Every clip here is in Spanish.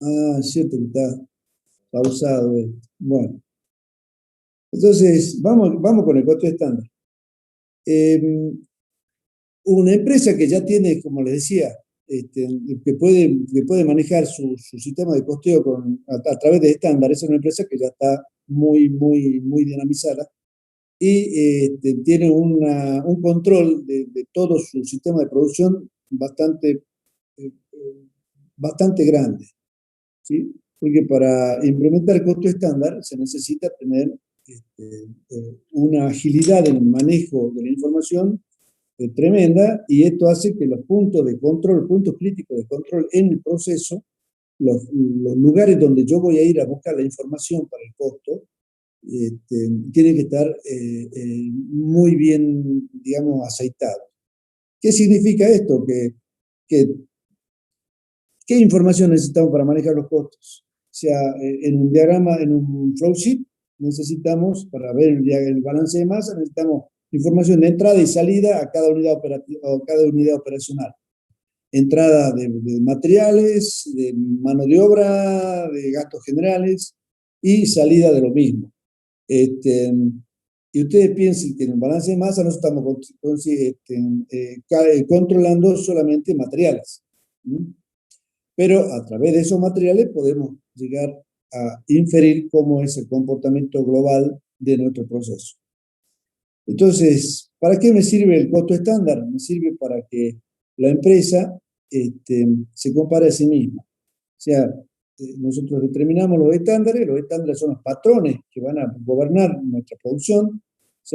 Ah, es cierto que está pausado esto. Bueno, entonces vamos con el costo estándar. Eh, una empresa que ya tiene, como les decía, este, que puede manejar su sistema de costeo a través de estándares, es una empresa que ya está muy dinamizada y tiene un control de todo su sistema de producción bastante grande, ¿sí? Porque para implementar el costo estándar se necesita tener una agilidad en el manejo de la información tremenda, y esto hace que los puntos de control, puntos críticos de control en el proceso, los lugares donde yo voy a ir a buscar la información para el costo, tienen que estar muy bien, digamos, aceitados. ¿Qué significa esto? Que ¿Qué información necesitamos para manejar los costos? O sea, en un diagrama, en un flow sheet, necesitamos, para ver el balance de masa, necesitamos información de entrada y salida a cada unidad operacional. Entrada de materiales, de mano de obra, de gastos generales y salida de lo mismo. Y ustedes piensen que en el balance de masa no estamos controlando solamente materiales. Pero a través de esos materiales podemos llegar a inferir cómo es el comportamiento global de nuestro proceso. Entonces, ¿para qué me sirve el costo estándar? Me sirve para que la empresa se compare a sí misma. O sea, nosotros determinamos los estándares son los patrones que van a gobernar nuestra producción. O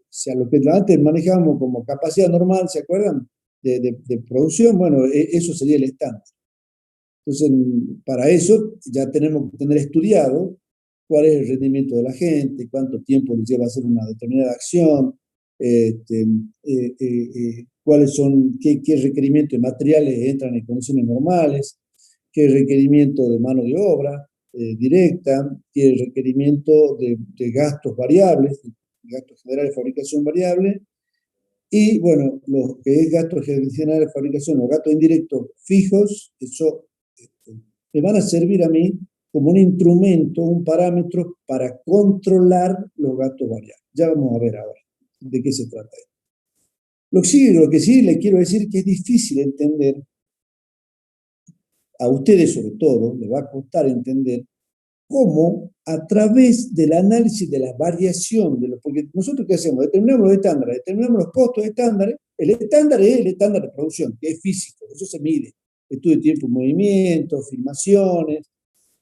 sea, lo que antes manejábamos como capacidad normal, ¿se acuerdan? De producción, bueno, eso sería el estándar. Entonces, para eso ya tenemos que tener estudiado cuál es el rendimiento de la gente, cuánto tiempo les lleva a hacer una determinada acción, cuáles son, qué requerimientos de materiales entran en condiciones normales, qué requerimiento de mano de obra directa, qué requerimiento de gastos variables, gastos generales de fabricación variable, y bueno, lo que es gastos generales de fabricación o gastos indirectos fijos, eso me van a servir a mí como un instrumento, un parámetro para controlar los gastos variables. Ya vamos a ver ahora de qué se trata. Lo que sí le quiero decir que es difícil entender, a ustedes sobre todo, les va a costar entender cómo a través del análisis de la variación, porque nosotros ¿qué hacemos? Determinamos los estándares, determinamos los costos estándares. El estándar es el estándar de producción, que es físico, eso se mide. Estudio de tiempo y movimiento, filmaciones,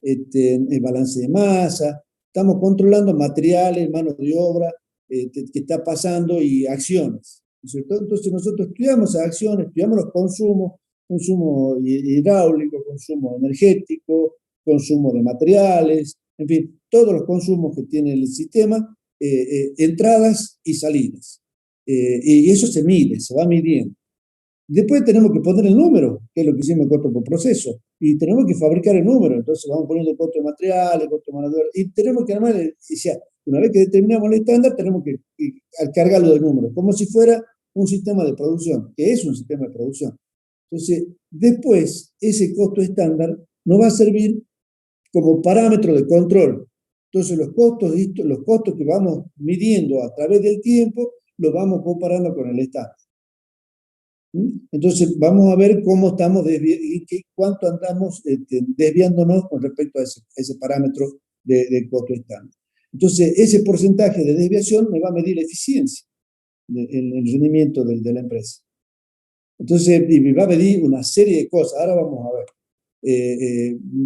el balance de masa. Estamos controlando materiales, mano de obra, que está pasando y acciones, ¿no es cierto? Entonces nosotros estudiamos esas acciones, estudiamos los consumos, consumo hidráulico, consumo energético, consumo de materiales, en fin, todos los consumos que tiene el sistema, entradas y salidas. Y eso se mide, se va midiendo. Después tenemos que poner el número, que es lo que hicimos en costo por proceso, y tenemos que fabricar el número. Entonces vamos poniendo el costo de materiales, el costo de mano de obra, y tenemos que armar, o sea, una vez que determinamos el estándar, tenemos que cargarlo de números, como si fuera un sistema de producción, que es un sistema de producción. Entonces, después, ese costo estándar nos va a servir como parámetro de control. Entonces, los costos que vamos midiendo a través del tiempo, los vamos comparando con el estándar. Entonces, vamos a ver cómo estamos cuánto andamos desviándonos con respecto a ese parámetro de costo estándar. Entonces, ese porcentaje de desviación me va a medir la eficiencia, el rendimiento de la empresa. Entonces, y me va a medir una serie de cosas. Ahora vamos a ver.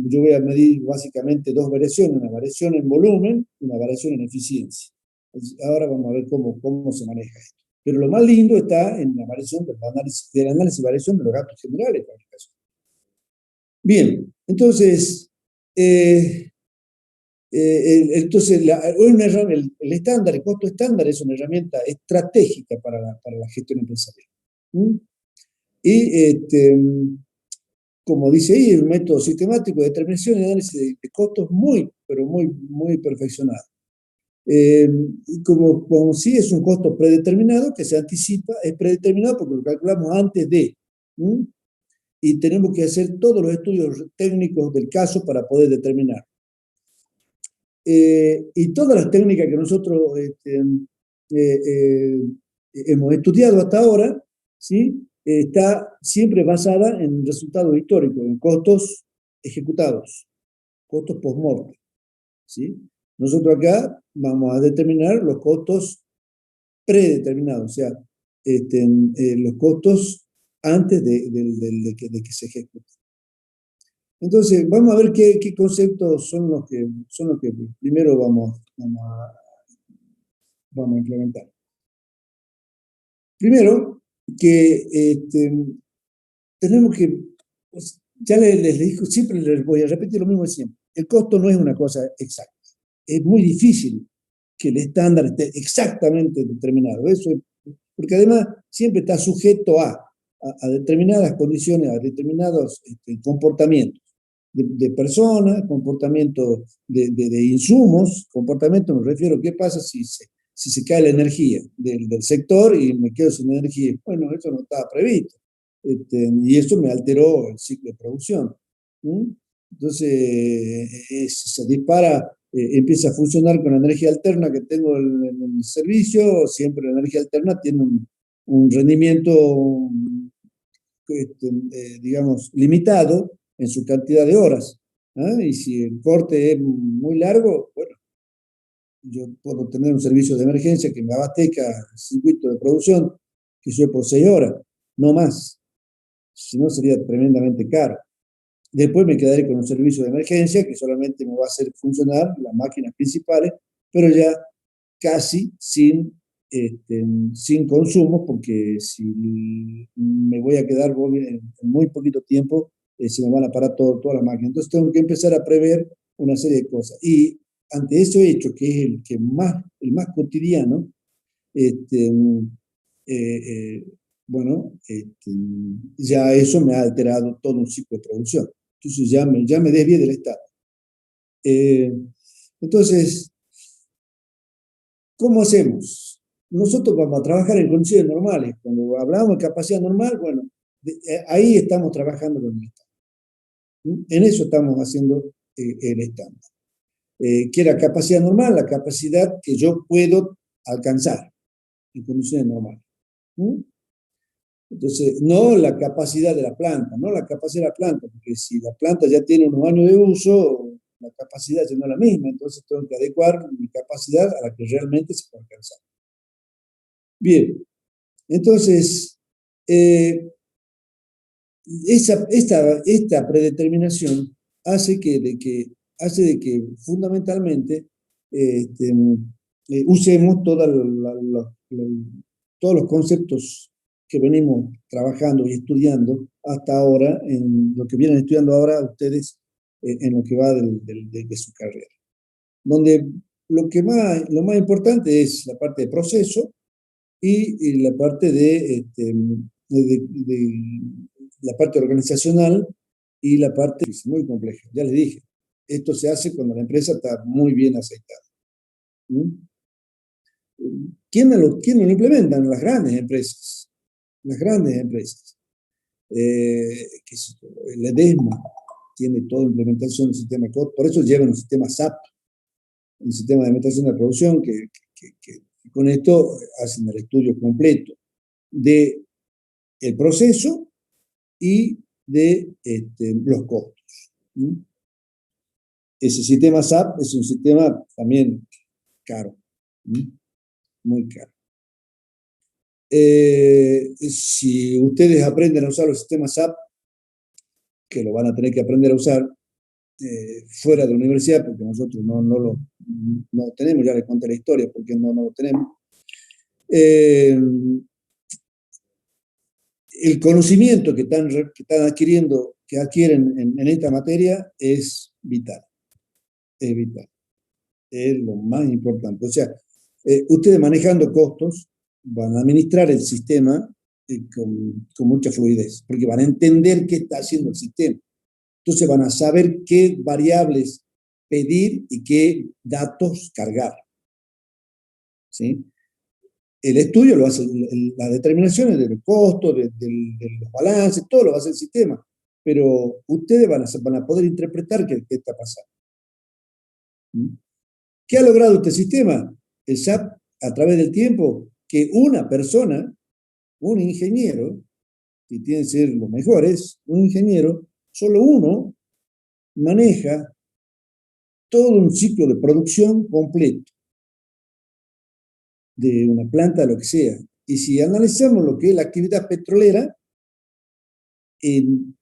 Yo voy a medir básicamente dos variaciones, una variación en volumen y una variación en eficiencia. Ahora vamos a ver cómo se maneja esto. Pero lo más lindo está en la variación del análisis y variación de los gastos generales de fabricación. Bien, entonces, el estándar, el costo estándar es una herramienta estratégica para la gestión empresarial. Y como dice ahí, es un método sistemático de determinación y análisis de costos pero muy perfeccionado. Y como sí es un costo predeterminado que se anticipa, es predeterminado porque lo calculamos antes de. y tenemos que hacer todos los estudios técnicos del caso para poder determinar. Y todas las técnicas que nosotros hemos estudiado hasta ahora, ¿sí? Está siempre basada en resultados históricos, en costos ejecutados, costos post-mortem, ¿sí? Nosotros acá vamos a determinar los costos predeterminados, o sea, los costos antes de que se ejecute. Entonces, vamos a ver qué conceptos son los que primero vamos a implementar. Primero, que tenemos que, pues, ya les digo, siempre les voy a repetir lo mismo de siempre. El costo no es una cosa exacta. Es muy difícil que el estándar esté exactamente determinado. Eso es, porque además siempre está sujeto a determinadas condiciones, a determinados comportamientos de personas, comportamientos de insumos, comportamiento, me refiero, ¿qué pasa si se cae la energía del sector y me quedo sin energía? Bueno, eso no estaba previsto. Y eso me alteró el ciclo de producción. Entonces, se dispara, empieza a funcionar con la energía alterna que tengo en el servicio. Siempre la energía alterna tiene un rendimiento, digamos, limitado en su cantidad de horas. Y si el corte es muy largo, bueno, yo puedo tener un servicio de emergencia que me abastezca el circuito de producción, que yo por 6 horas, no más. Si no, sería tremendamente caro. Después me quedaré con un servicio de emergencia que solamente me va a hacer funcionar las máquinas principales, pero ya casi sin consumo, porque si me voy a quedar en muy poquito tiempo, se me van a parar toda la máquina. Entonces tengo que empezar a prever una serie de cosas. Y ante ese hecho, que es el más cotidiano, bueno, ya eso me ha alterado todo un ciclo de producción. Entonces ya me desvié del estado. Entonces, ¿cómo hacemos? Nosotros vamos a trabajar en condiciones normales. Cuando hablamos de capacidad normal, bueno, ahí estamos trabajando con el estándar. En eso estamos haciendo el estándar. ¿Qué es la capacidad normal? La capacidad que yo puedo alcanzar en condiciones normales. Entonces, no la capacidad de la planta, no la capacidad de la planta, porque si la planta ya tiene unos años de uso, la capacidad ya no es la misma, entonces tengo que adecuar mi capacidad a la que realmente se puede alcanzar. Bien, entonces, esta predeterminación hace de que fundamentalmente usemos todos los conceptos que venimos trabajando y estudiando hasta ahora, en lo que vienen estudiando ahora ustedes en lo que va de su carrera. Donde lo más importante es la parte de proceso y la parte de la parte organizacional y la parte muy compleja. Ya les dije, esto se hace cuando la empresa está muy bien aceitada. ¿Quiénes lo implementan? Las grandes empresas. Las grandes empresas. El EDESMA tiene toda implementación del sistema COD, por eso llevan un sistema SAP, un sistema de administración de la producción, que con esto hacen el estudio completo de el proceso y de los costos. Ese sistema SAP es un sistema también caro, muy caro. Si ustedes aprenden a usar los sistemas SAP, que lo van a tener que aprender a usar fuera de la universidad, porque nosotros no lo tenemos, ya les conté la historia, porque no lo tenemos. El conocimiento que están adquiriendo, que adquieren en esta materia es vital. Es vital. Es lo más importante. O sea, ustedes manejando costos van a administrar el sistema con mucha fluidez, porque van a entender qué está haciendo el sistema. Entonces van a saber qué variables pedir y qué datos cargar. ¿Sí? El estudio lo hace, las determinaciones del costo, de los balances, todo lo hace el sistema. pero ustedes van a poder interpretar qué está pasando. ¿Qué ha logrado este sistema? El SAP, a través del tiempo, que una persona, un ingeniero, que tiene que ser los mejores, un ingeniero, solo uno maneja todo un ciclo de producción completo de una planta, lo que sea. Y si analizamos lo que es la actividad petrolera, en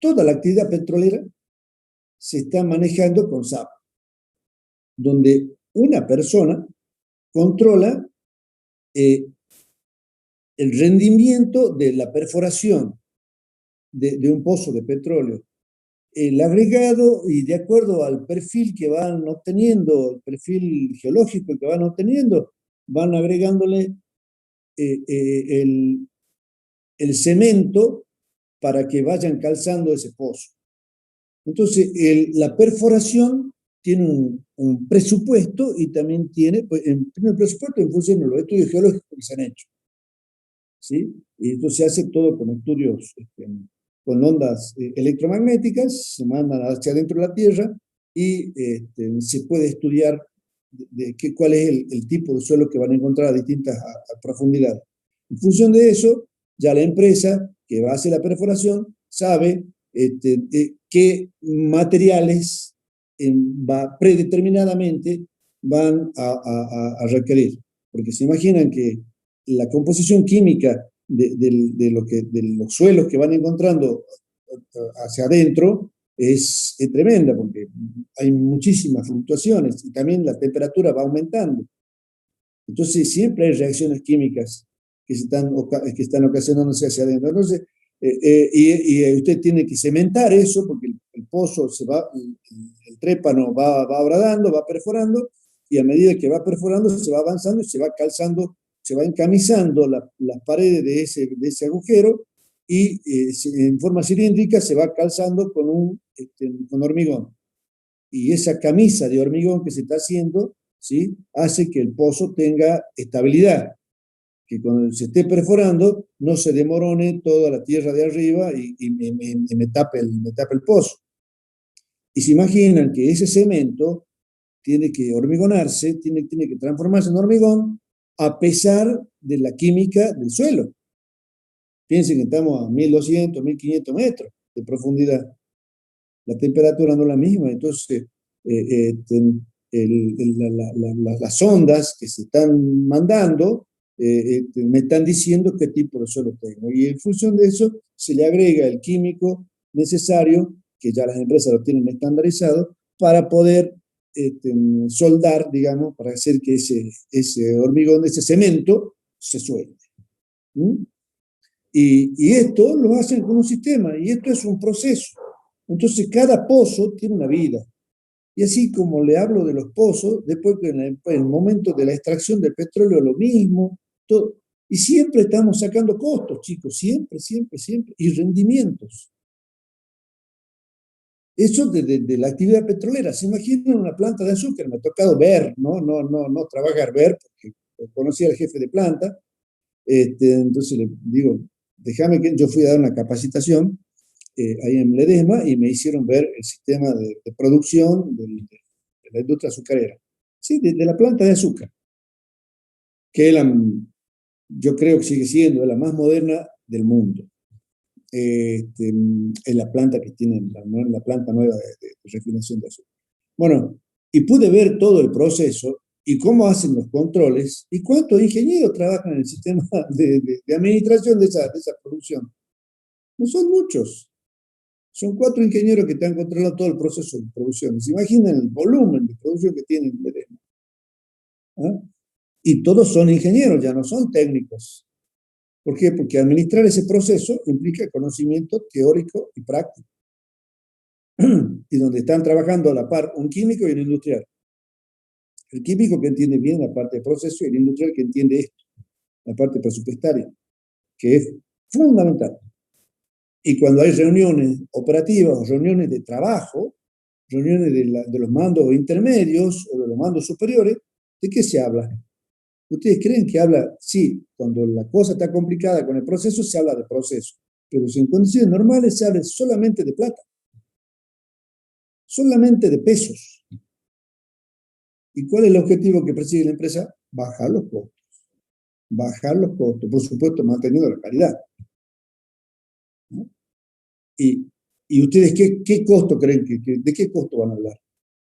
toda la actividad petrolera se está manejando con SAP, donde una persona controla el rendimiento de la perforación de un pozo de petróleo, el agregado, y de acuerdo al perfil que van obteniendo, el perfil geológico que van obteniendo, van agregándole el cemento para que vayan calzando ese pozo. Entonces, la perforación tiene un presupuesto y también tiene, pues, el presupuesto en función de los estudios geológicos que se han hecho, ¿sí? Y esto se hace todo con estudios, con ondas electromagnéticas, se mandan hacia adentro de la Tierra y se puede estudiar cuál es el tipo de suelo que van a encontrar a distintas profundidades. En función de eso, ya la empresa que va a hacer la perforación sabe qué materiales predeterminadamente van a requerir. Porque se imaginan que la composición química de los suelos que van encontrando hacia adentro es tremenda, porque hay muchísimas fluctuaciones y también la temperatura va aumentando. Entonces siempre hay reacciones químicas que están ocasionándose hacia adentro. Entonces, y usted tiene que cementar eso, porque el pozo el trépano va abradando, va perforando, y a medida que va perforando se va avanzando y se va calzando, se va encamisando las paredes de ese agujero, y en forma cilíndrica se va calzando con hormigón. Y esa camisa de hormigón que se está haciendo, ¿sí?, hace que el pozo tenga estabilidad, que cuando se esté perforando no se demorone toda la tierra de arriba y me tape el pozo. Y se imaginan que ese cemento tiene que hormigonarse, tiene que transformarse en hormigón a pesar de la química del suelo. Piensen que estamos a 1200, 1500 metros de profundidad. La temperatura no es la misma, entonces las ondas que se están mandando me están diciendo qué tipo de suelo tengo. Y en función de eso se le agrega el químico necesario, que ya las empresas lo tienen estandarizado, para poder soldar, digamos, para hacer que ese hormigón, ese cemento, se suelte. Y esto lo hacen con un sistema, y esto es un proceso. Entonces, cada pozo tiene una vida. Y así como le hablo de los pozos, después en el momento de la extracción del petróleo, lo mismo. Todo. Y siempre estamos sacando costos, chicos, siempre, siempre, siempre. Y rendimientos. Eso de la actividad petrolera. ¿Se imaginan una planta de azúcar? Me ha tocado ver, no trabajar, ver, porque conocí al jefe de planta. Entonces le digo, déjame que yo fui a dar una capacitación ahí en Ledesma, y me hicieron ver el sistema de producción de la industria azucarera. Sí, de la planta de azúcar, que yo creo que sigue siendo la más moderna del mundo. Es la planta que tiene la planta nueva de refinación de azúcar. Bueno, y pude ver todo el proceso y cómo hacen los controles y cuántos ingenieros trabajan en el sistema de administración de esa producción. No son muchos. Son 4 ingenieros que están controlando todo el proceso de producción. ¿Se imaginan el volumen de producción que tienen en Ledesma? ¿Ah? Y todos son ingenieros, ya no son técnicos. ¿Por qué? Porque administrar ese proceso implica conocimiento teórico y práctico. Y donde están trabajando a la par un químico y un industrial. El químico que entiende bien la parte de proceso y el industrial que entiende esto, la parte presupuestaria, que es fundamental. Y cuando hay reuniones operativas o reuniones de trabajo, reuniones de los mandos intermedios o de los mandos superiores, ¿de qué se habla? ¿Ustedes creen que habla? Sí, cuando la cosa está complicada con el proceso, se habla de proceso. pero si en condiciones normales se habla solamente de plata, solamente de pesos. ¿Y cuál es el objetivo que persigue la empresa? Bajar los costos. Bajar los costos, por supuesto, manteniendo la calidad, ¿no? Y ustedes, ¿qué costo creen de qué costo van a hablar?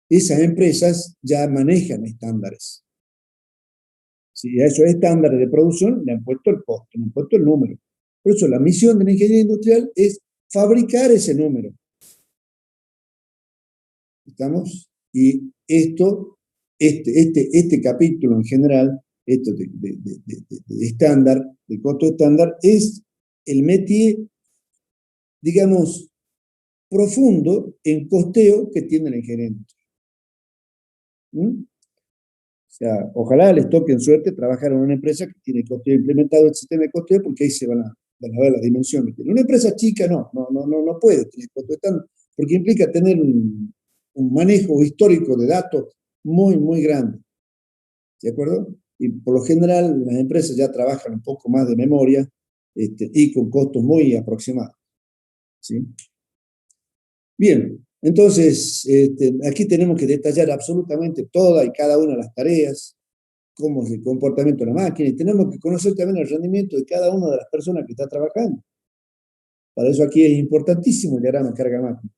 Esas empresas ya manejan estándares. Si a esos estándares de producción le han puesto el costo, le han puesto el número. Por eso la misión de la ingeniería industrial es fabricar ese número. ¿Estamos? Y este capítulo en general, esto de estándar, de costo estándar, es el métier, digamos, profundo en costeo que tiene la ingeniería industrial. ¿Mm? O sea, ojalá les toque en suerte trabajar en una empresa que tiene costeo implementado el sistema de costeo, porque ahí se van a ver las dimensiones. Una empresa chica no puede tener costeo estándar, porque implica tener un manejo histórico de datos muy, muy grande. ¿De acuerdo? Y por lo general las empresas ya trabajan un poco más de memoria y con costos muy aproximados. ¿Sí? Bien, entonces aquí tenemos que detallar absolutamente toda y cada una de las tareas, cómo es el comportamiento de la máquina, y tenemos que conocer también el rendimiento de cada una de las personas que está trabajando. Para eso aquí es importantísimo el diagrama carga-máquina,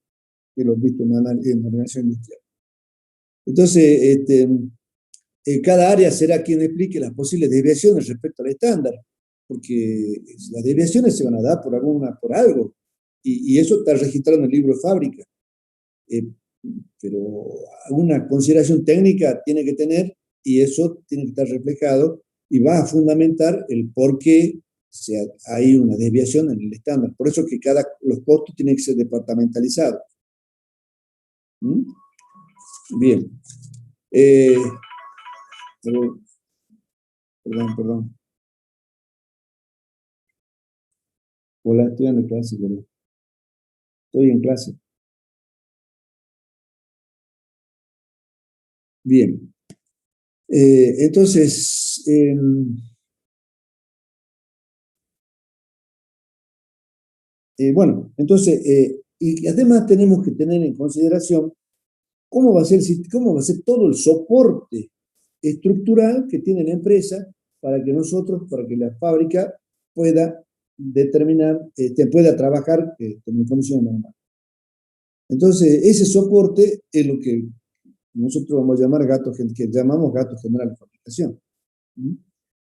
que lo he visto en la organización industrial. Entonces, cada área será quien explique las posibles desviaciones respecto al estándar, porque las desviaciones se van a dar por algo, y eso está registrado en el libro de fábrica. Pero una consideración técnica tiene que tener, y eso tiene que estar reflejado, y va a fundamentar el por qué hay una desviación en el estándar. Por eso que los costos tienen que ser departamentalizados. ¿Mm? Bien. Perdón. Hola, estoy en clase, pero estoy en clase. Bien. Entonces, bueno, entonces, y además tenemos que tener en consideración cómo va a ser todo el soporte estructural que tiene la empresa para que la fábrica pueda determinar, pueda trabajar en condiciones normales. Entonces, ese soporte es lo que nosotros vamos a llamar que llamamos gastos generales de fabricación. ¿Mm?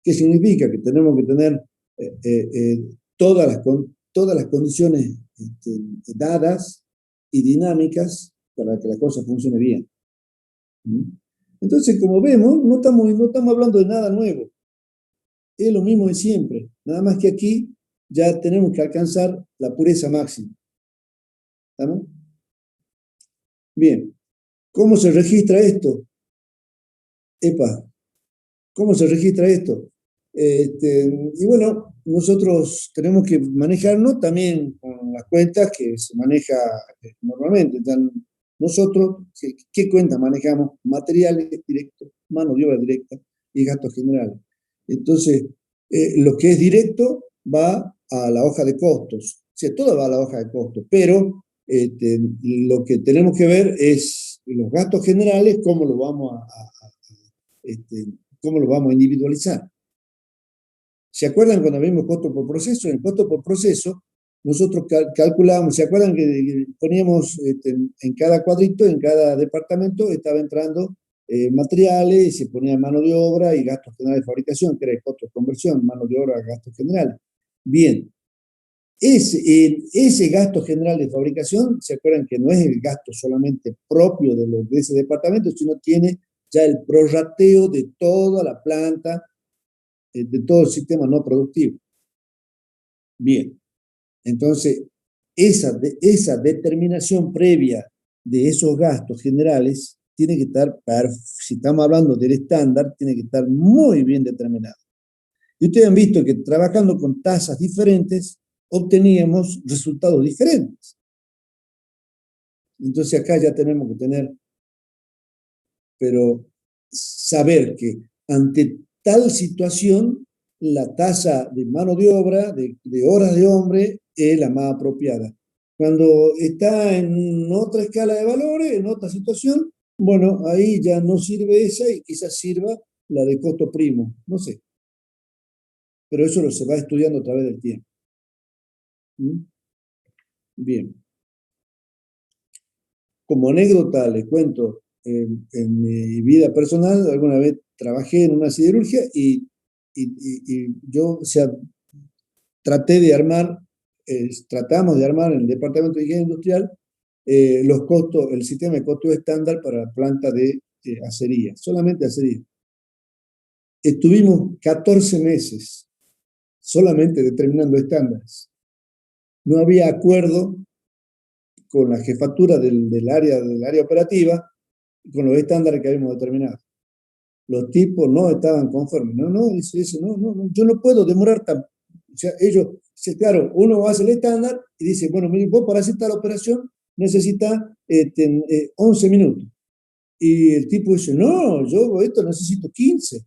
¿Qué significa? Que tenemos que tener todas las condiciones dadas y dinámicas para que la cosa funcione bien. ¿Mm? Entonces, como vemos, no estamos hablando de nada nuevo. Es lo mismo de siempre. Nada más que aquí ya tenemos que alcanzar la pureza máxima. ¿Estamos? Bien. ¿Cómo se registra esto? ¿Cómo se registra esto? Y bueno, nosotros tenemos que manejarnos también con las cuentas que se maneja normalmente. Nosotros, ¿qué cuentas manejamos? Materiales directos, mano de obra directa y gastos generales. Entonces, lo que es directo va a la hoja de costos. O sea, todo va a la hoja de costos, pero lo que tenemos que ver es los gastos generales, cómo lo vamos cómo lo vamos a individualizar. ¿Se acuerdan cuando vimos costo por proceso? En el costo por proceso, nosotros calculábamos, ¿se acuerdan que poníamos en cada cuadrito, en cada departamento, estaba entrando materiales, y se ponía mano de obra y gastos generales de fabricación, que era el costo de conversión, mano de obra, gastos generales? Bien, ese gasto general de fabricación, ¿se acuerdan que no es el gasto solamente propio de ese departamento, sino tiene ya el prorrateo de toda la planta, de todo el sistema no productivo? Bien, entonces esa determinación previa de esos gastos generales tiene que estar, si estamos hablando del estándar, tiene que estar muy bien determinado. Y ustedes han visto que trabajando con tasas diferentes, obteníamos resultados diferentes. Entonces acá ya tenemos que pero saber que ante tal situación, la tasa de mano de obra, de horas de hombre, es la más apropiada. Cuando está en otra escala de valores, en otra situación, bueno, ahí ya no sirve esa y quizás sirva la de costo primo, no sé, pero eso lo se va estudiando a través del tiempo. ¿Mm? Bien, como anécdota les cuento, en mi vida personal, alguna vez trabajé en una siderurgia y yo, o sea, traté de armar, tratamos de armar en el Departamento de Higiene Industrial los costos, el sistema de costos estándar para planta de acería, solamente acería. Estuvimos 14 meses solamente determinando estándares. No había acuerdo con la jefatura del área operativa con los estándares que habíamos determinado. Los tipos no estaban conformes. No, no, dice, no, no, no, yo no puedo demorar tan. O sea, ellos, claro, uno hace el estándar y dice, bueno, mire, vos para hacer tal operación necesitas 11 minutos. Y el tipo dice, no, yo esto necesito 15,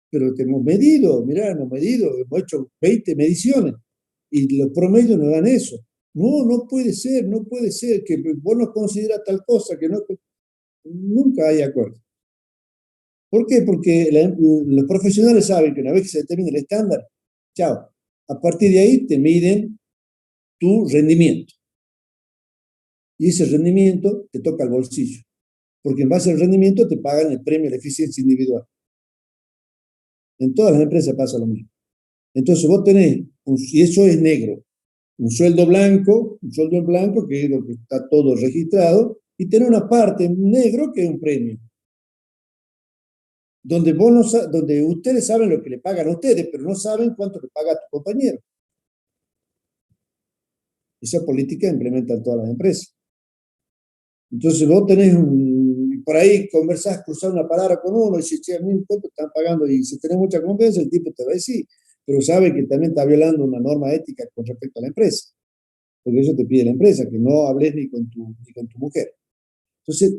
pero te hemos medido, mirá, hemos medido, hemos hecho 20 mediciones y los promedios no dan eso. No, no puede ser, no puede ser, que vos no consideras tal cosa, que no, nunca hay acuerdo. ¿Por qué? Porque los profesionales saben que una vez que se determina el estándar, chao, a partir de ahí te miden tu rendimiento. Y ese rendimiento te toca el bolsillo, porque en base al rendimiento te pagan el premio de eficiencia individual. En todas las empresas pasa lo mismo. Entonces vos tenés, y eso es negro, un sueldo en blanco, que es lo que está todo registrado, y tenés una parte en negro que es un premio. Donde, vos no, donde ustedes saben lo que le pagan a ustedes, pero no saben cuánto le paga a tu compañero. Esa política implementa en todas las empresas. Entonces vos tenés por ahí conversás, cruzar una palabra con uno y dices, che, a mí cuánto están pagando, y si tenés mucha confianza, el tipo te va a decir, pero sabe que también está violando una norma ética con respecto a la empresa, porque eso te pide la empresa, que no hables ni con tu mujer. Entonces,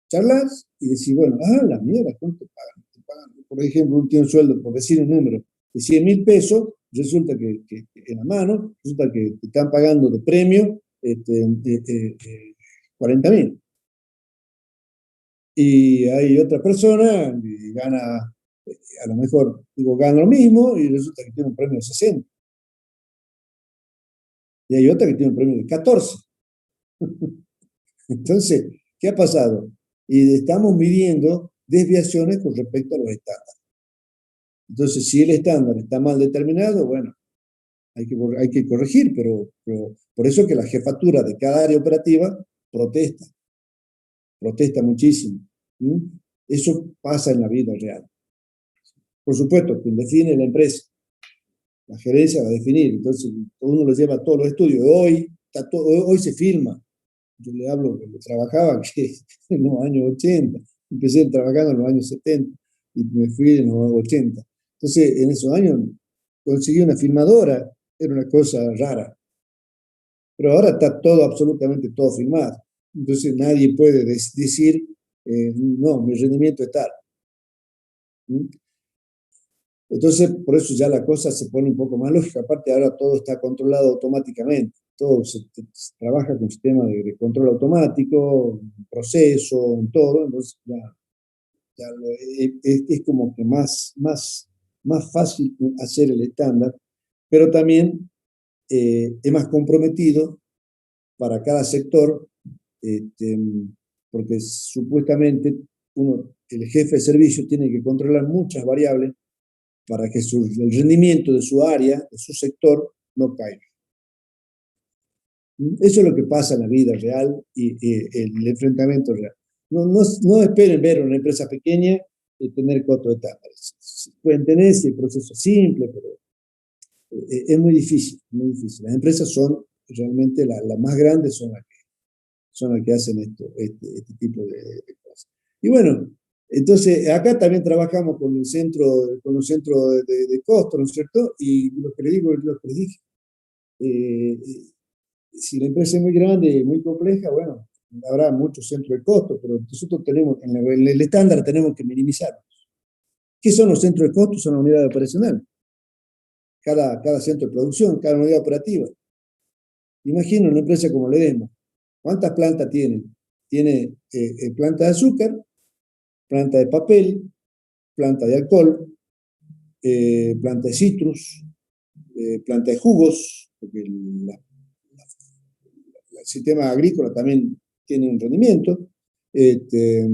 charlas y decís, bueno, la mierda, ¿cuánto te pagan? Te pagan, por ejemplo, tiene un sueldo, por decir un número, de 100.000 pesos, resulta que en la mano, resulta que te están pagando de premio 40.000. Y hay otra persona que gana, a lo mejor, digo, gana lo mismo y resulta que tiene un premio de 60. Y hay otra que tiene un premio de 14. Entonces, ¿qué ha pasado? Y estamos midiendo desviaciones con respecto a los estándares. Entonces, si el estándar está mal determinado, bueno, hay que corregir, pero por eso que la jefatura de cada área operativa protesta muchísimo. ¿Mm? Eso pasa en la vida real. Por supuesto, quien define la empresa, la gerencia va a definir, entonces uno lo lleva a todos los estudios. Hoy se firma. Yo le hablo que trabajaba que en los años 80, empecé trabajando en los años 70 y me fui en los 80. Entonces, en esos años conseguí una firmadora, era una cosa rara. Pero ahora está todo, absolutamente todo firmado. Entonces nadie puede decir, no, mi rendimiento es tal. ¿Mm? Entonces, por eso ya la cosa se pone un poco más lógica. Aparte, ahora todo está controlado automáticamente. Todo se trabaja con sistema de control automático, proceso, en todo. Entonces, es como que más fácil hacer el estándar, pero también es más comprometido para cada sector, porque supuestamente el jefe de servicio tiene que controlar muchas variables para que el rendimiento de su área, de su sector, no caiga. Eso es lo que pasa en la vida real y el enfrentamiento real. No esperen ver una empresa pequeña y tener costos estándares. Pueden tener si el proceso es simple, pero es muy difícil, muy difícil. Las empresas son realmente las más grandes, son las que hacen este tipo de cosas. Y bueno, entonces acá también trabajamos con los centros de costo, ¿no es cierto? Y lo que les dije, si la empresa es muy grande y muy compleja, bueno, habrá muchos centros de costo, pero nosotros tenemos, en el estándar tenemos que minimizar. ¿Qué son los centros de costo? Son las unidades operacionales. Cada centro de producción, cada unidad operativa. Imagina una empresa como Ledesma. ¿Cuántas plantas tiene? Tiene planta de azúcar, planta de papel, planta de alcohol, planta de citrus, planta de jugos, porque el sistema agrícola también tiene un rendimiento, este,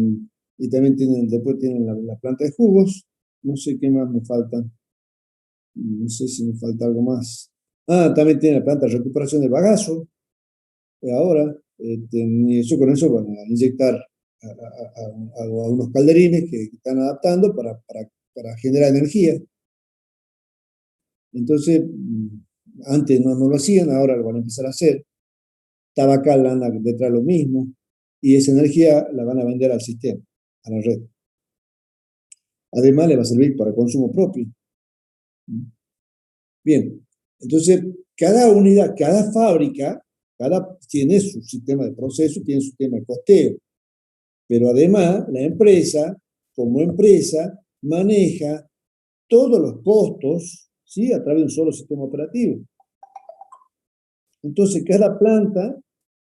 y también después tienen la planta de jugos, no sé qué más me falta, no sé si me falta algo más. Ah, también tiene la planta de recuperación del bagazo, ahora, y eso con eso van a inyectar a unos calderines que están adaptando para generar energía. Entonces, antes no lo hacían, ahora lo van a empezar a hacer. Tabacal anda detrás de lo mismo, y esa energía la van a vender al sistema, a la red. Además, le va a servir para consumo propio. Bien, entonces, cada unidad, cada fábrica, tiene su sistema de proceso, tiene su sistema de costeo. Pero además, la empresa, como empresa, maneja todos los costos, ¿sí?, a través de un solo sistema operativo. Entonces, cada planta,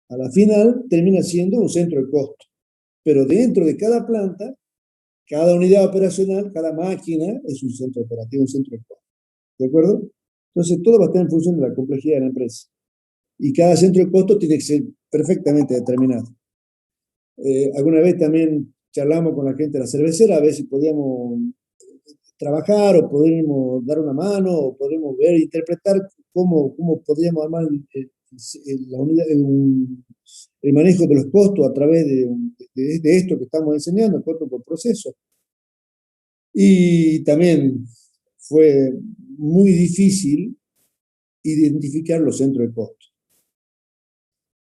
a la final, termina siendo un centro de costo. Pero dentro de cada planta, cada unidad operacional, cada máquina es un centro operativo, un centro de costo. ¿De acuerdo? Entonces, todo va a estar en función de la complejidad de la empresa. Y cada centro de costo tiene que ser perfectamente determinado. Alguna vez también charlamos con la gente de la cervecera a ver si podíamos trabajar o podríamos dar una mano o podríamos ver, interpretar cómo podríamos armar la unidad, el manejo de los costos a través de esto que estamos enseñando, costo por proceso. Y también fue muy difícil identificar los centros de costo.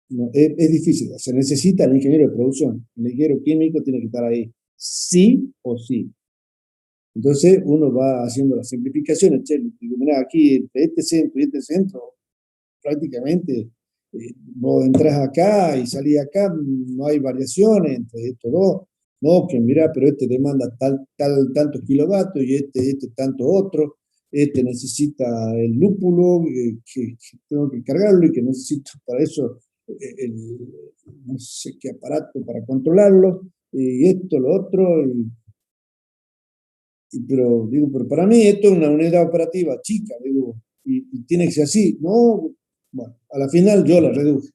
No, es difícil, se necesita el ingeniero de producción, el ingeniero químico tiene que estar ahí, sí o sí. Entonces uno va haciendo las simplificaciones, che, mira, aquí entre este centro y este centro, prácticamente vos entras acá y salís acá, no hay variaciones entre estos dos, no, que mira, pero este demanda tantos kilovatios y este tanto otro, este necesita el lúpulo, que tengo que cargarlo y que necesito para eso no sé qué aparato para controlarlo, y esto, lo otro, pero digo, pero para mí esto es una unidad operativa chica, digo, y tiene que ser así, no, bueno, a la final yo la reduje.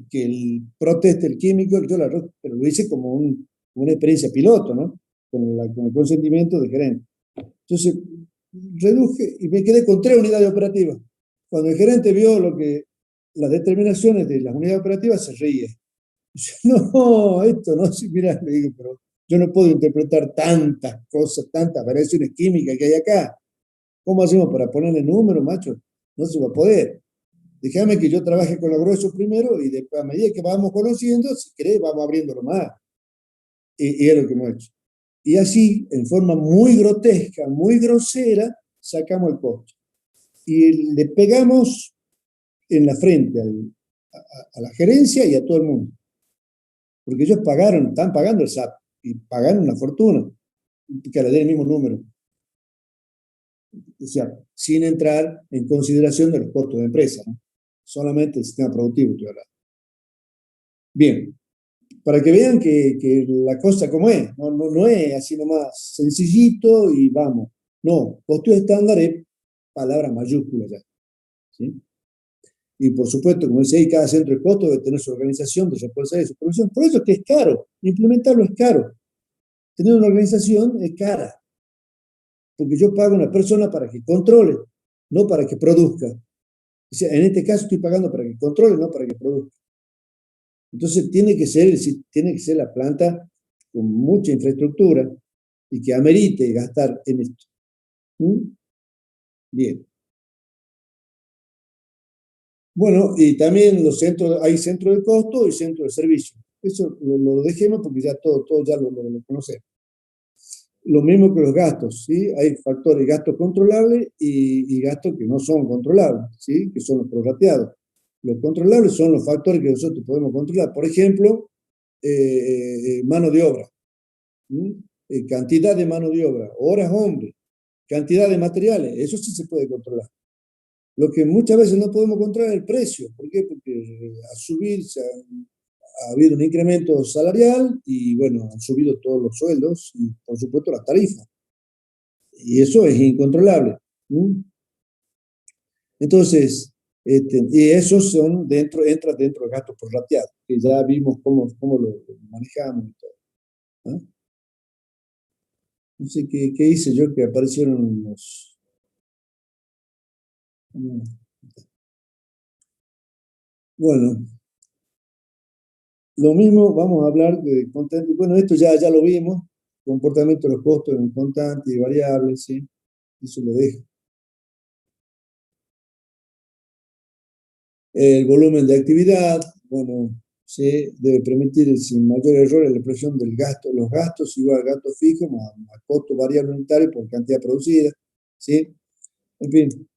Que el proteste el químico, yo la reduje, pero lo hice como una experiencia piloto, ¿no? Con el consentimiento del gerente. Entonces, reduje y me quedé con 3 unidades operativas. Cuando el gerente vio las determinaciones de las unidades operativas, se reía. Dice, no, esto no, mira, le digo, pero yo no puedo interpretar tantas cosas, tantas variaciones químicas que hay acá. ¿Cómo hacemos para ponerle número, macho? No se va a poder. Déjame que yo trabaje con lo grueso primero y después, a medida que vamos conociendo, si querés, vamos abriéndolo más. Y es lo que hemos hecho. Y así, en forma muy grotesca, muy grosera, sacamos el costo. Y le pegamos en la frente a la gerencia y a todo el mundo. Porque ellos están pagando el SAP y pagaron una fortuna, que le den el mismo número. O sea, sin entrar en consideración de los costos de empresa, ¿no? Solamente el sistema productivo estoy hablando. Bien, para que vean que la cosa como es, no es así nomás sencillito y vamos. No, costeo estándar es palabra mayúscula ya, ¿sí? Y por supuesto, como decía, cada centro de costo debe tener su organización de responsabilidad y supervisión. Por eso es que es caro, implementarlo es caro. Tener una organización es cara, porque yo pago a una persona para que controle, no para que produzca. O sea, en este caso estoy pagando para que controle, no para que produzca. Entonces tiene que ser la planta con mucha infraestructura y que amerite gastar en esto. ¿Mm? Bien. Bueno, y también hay centros de costo y centros de servicio. Eso lo dejemos porque ya todo ya lo conocemos. Lo mismo que los gastos, ¿sí? Hay factores, gastos controlables y gastos que no son controlables, ¿sí? Que son los prorrateados. Los controlables son los factores que nosotros podemos controlar. Por ejemplo, mano de obra, cantidad de mano de obra, horas hombre, cantidad de materiales, eso sí se puede controlar. Lo que muchas veces no podemos controlar es el precio. ¿Por qué? Porque al subir ha habido un incremento salarial y, bueno, han subido todos los sueldos y, por supuesto, las tarifas. Y eso es incontrolable. ¿Mm? Entonces, y esos son entra dentro del gasto prorrateado, que ya vimos cómo lo manejamos y todo. ¿Ah? No sé qué hice yo que aparecieron los... Bueno, lo mismo vamos a hablar de constante. Bueno, esto ya lo vimos, comportamiento de los costos en constante y variable, ¿sí? Eso lo dejo. El volumen de actividad, bueno, se debe permitir sin mayor error la expresión del gasto, los gastos igual al gasto fijo más costo variable unitario por cantidad producida, ¿sí? En fin,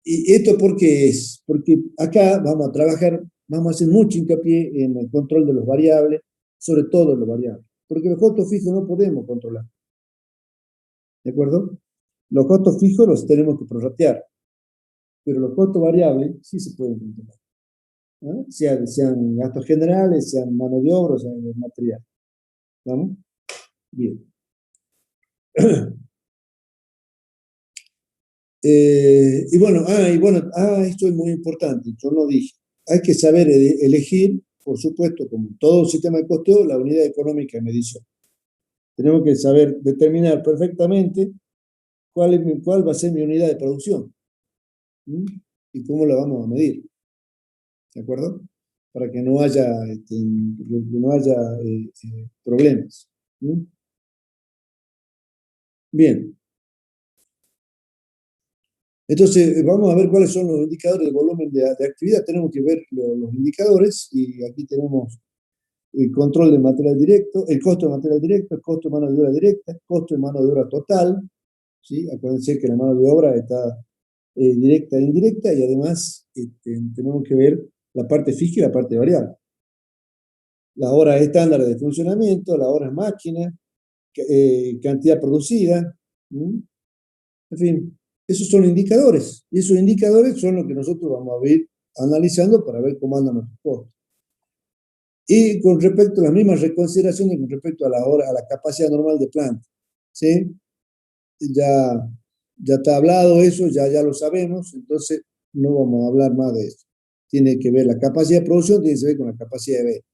y esto porque es, porque acá vamos a trabajar, vamos a hacer mucho hincapié en el control de los variables, sobre todo los variables, porque los costos fijos no podemos controlar, ¿de acuerdo? Los costos fijos los tenemos que prorratear, pero los costos variables sí se pueden controlar. ¿No? Sean gastos generales, sean mano de obra, sean material. ¿Vamos? Bien. Y bueno, esto es muy importante, yo no dije. Hay que saber elegir, por supuesto, como todo sistema de costeo, la unidad económica de medición. Tenemos que saber determinar perfectamente cuál va a ser mi unidad de producción. ¿Mm? Y cómo la vamos a medir. ¿De acuerdo? Para que no haya, problemas. ¿Mm? Bien. Entonces, vamos a ver cuáles son los indicadores de volumen de actividad. Tenemos que ver los indicadores y aquí tenemos el control de material directo, el costo de material directo, el costo de mano de obra directa, el costo de mano de obra total. ¿Sí? Acuérdense que la mano de obra está directa e indirecta y además tenemos que ver la parte fija y la parte variable. Las horas estándares de funcionamiento, las horas máquina, cantidad producida. En fin, esos son indicadores. Y esos indicadores son los que nosotros vamos a ir analizando para ver cómo andan nuestros costos. Y con respecto a las mismas reconsideraciones, con respecto a la capacidad normal de planta. ¿Sí? Ya está hablado eso, ya lo sabemos, entonces no vamos a hablar más de eso. Tiene que ver la capacidad de producción, tiene que ver con la capacidad de venta.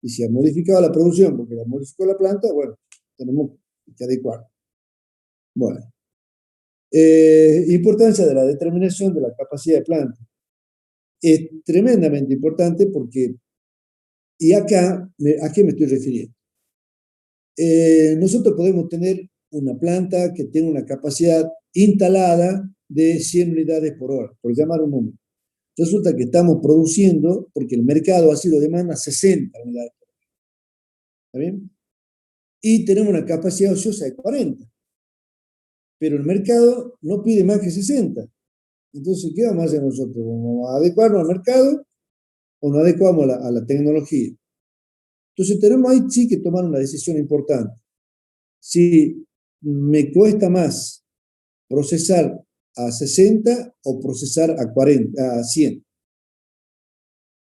Y si ha modificado la producción porque la modificó la planta, bueno, tenemos que adecuar. Bueno. Importancia de la determinación de la capacidad de planta. Es tremendamente importante porque, y acá, ¿a qué me estoy refiriendo? Nosotros podemos tener una planta que tenga una capacidad instalada de 100 unidades por hora, por llamar un número. Resulta que estamos produciendo, porque el mercado así lo demanda, 60 unidades por hora. ¿Está bien? Y tenemos una capacidad ociosa de 40. Pero el mercado no pide más que 60. Entonces, ¿qué vamos a hacer nosotros? ¿Vamos a adecuarnos al mercado o nos adecuamos a la tecnología? Entonces, tenemos ahí sí que tomar una decisión importante. Si me cuesta más procesar a 60 o procesar a 100.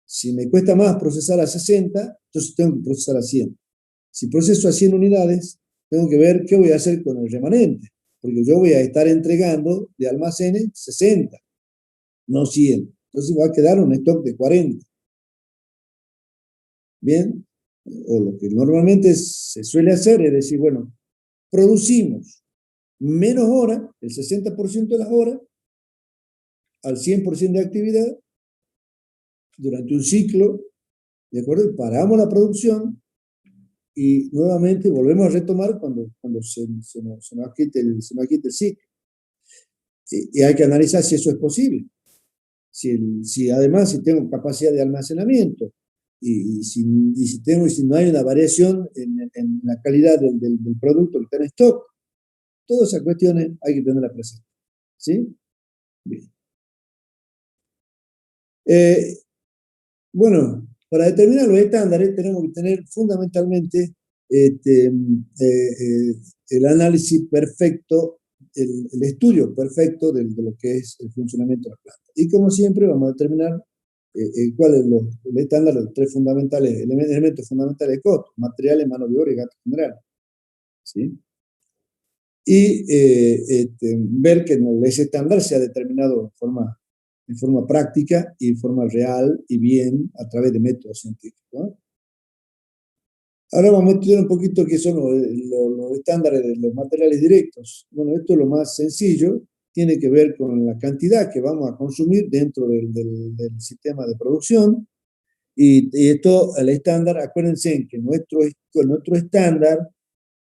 Si me cuesta más procesar a 60, entonces tengo que procesar a 100. Si proceso a 100 unidades, tengo que ver qué voy a hacer con el remanente, porque yo voy a estar entregando de almacenes 60, no 100. Entonces va a quedar un stock de 40. Bien, o lo que normalmente se suele hacer es decir, bueno, producimos menos horas, el 60% de las horas, al 100% de actividad, durante un ciclo, ¿de acuerdo? Y paramos la producción y nuevamente volvemos a retomar cuando se nos quite el ciclo. Y hay que analizar si eso es posible. Si además si tengo capacidad de almacenamiento si no hay una variación en la calidad del producto que está en stock, todas esas cuestiones hay que tenerlas presentes. ¿Sí? Bien. Bueno, para determinar los estándares tenemos que tener fundamentalmente el análisis perfecto el estudio perfecto de lo que es el funcionamiento de la planta. Y como siempre vamos a determinar cuáles son el estándar de los tres fundamentales, elementos fundamentales de costo: materiales, mano de obra y gasto general. ¿Sí? Y ver que ese estándar se ha determinado en forma práctica y en forma real y bien a través de métodos científicos, ¿no? Ahora vamos a estudiar un poquito qué son los estándares de los materiales directos. Bueno, esto es lo más sencillo, tiene que ver con la cantidad que vamos a consumir dentro del sistema de producción. Y esto, el estándar, acuérdense que nuestro estándar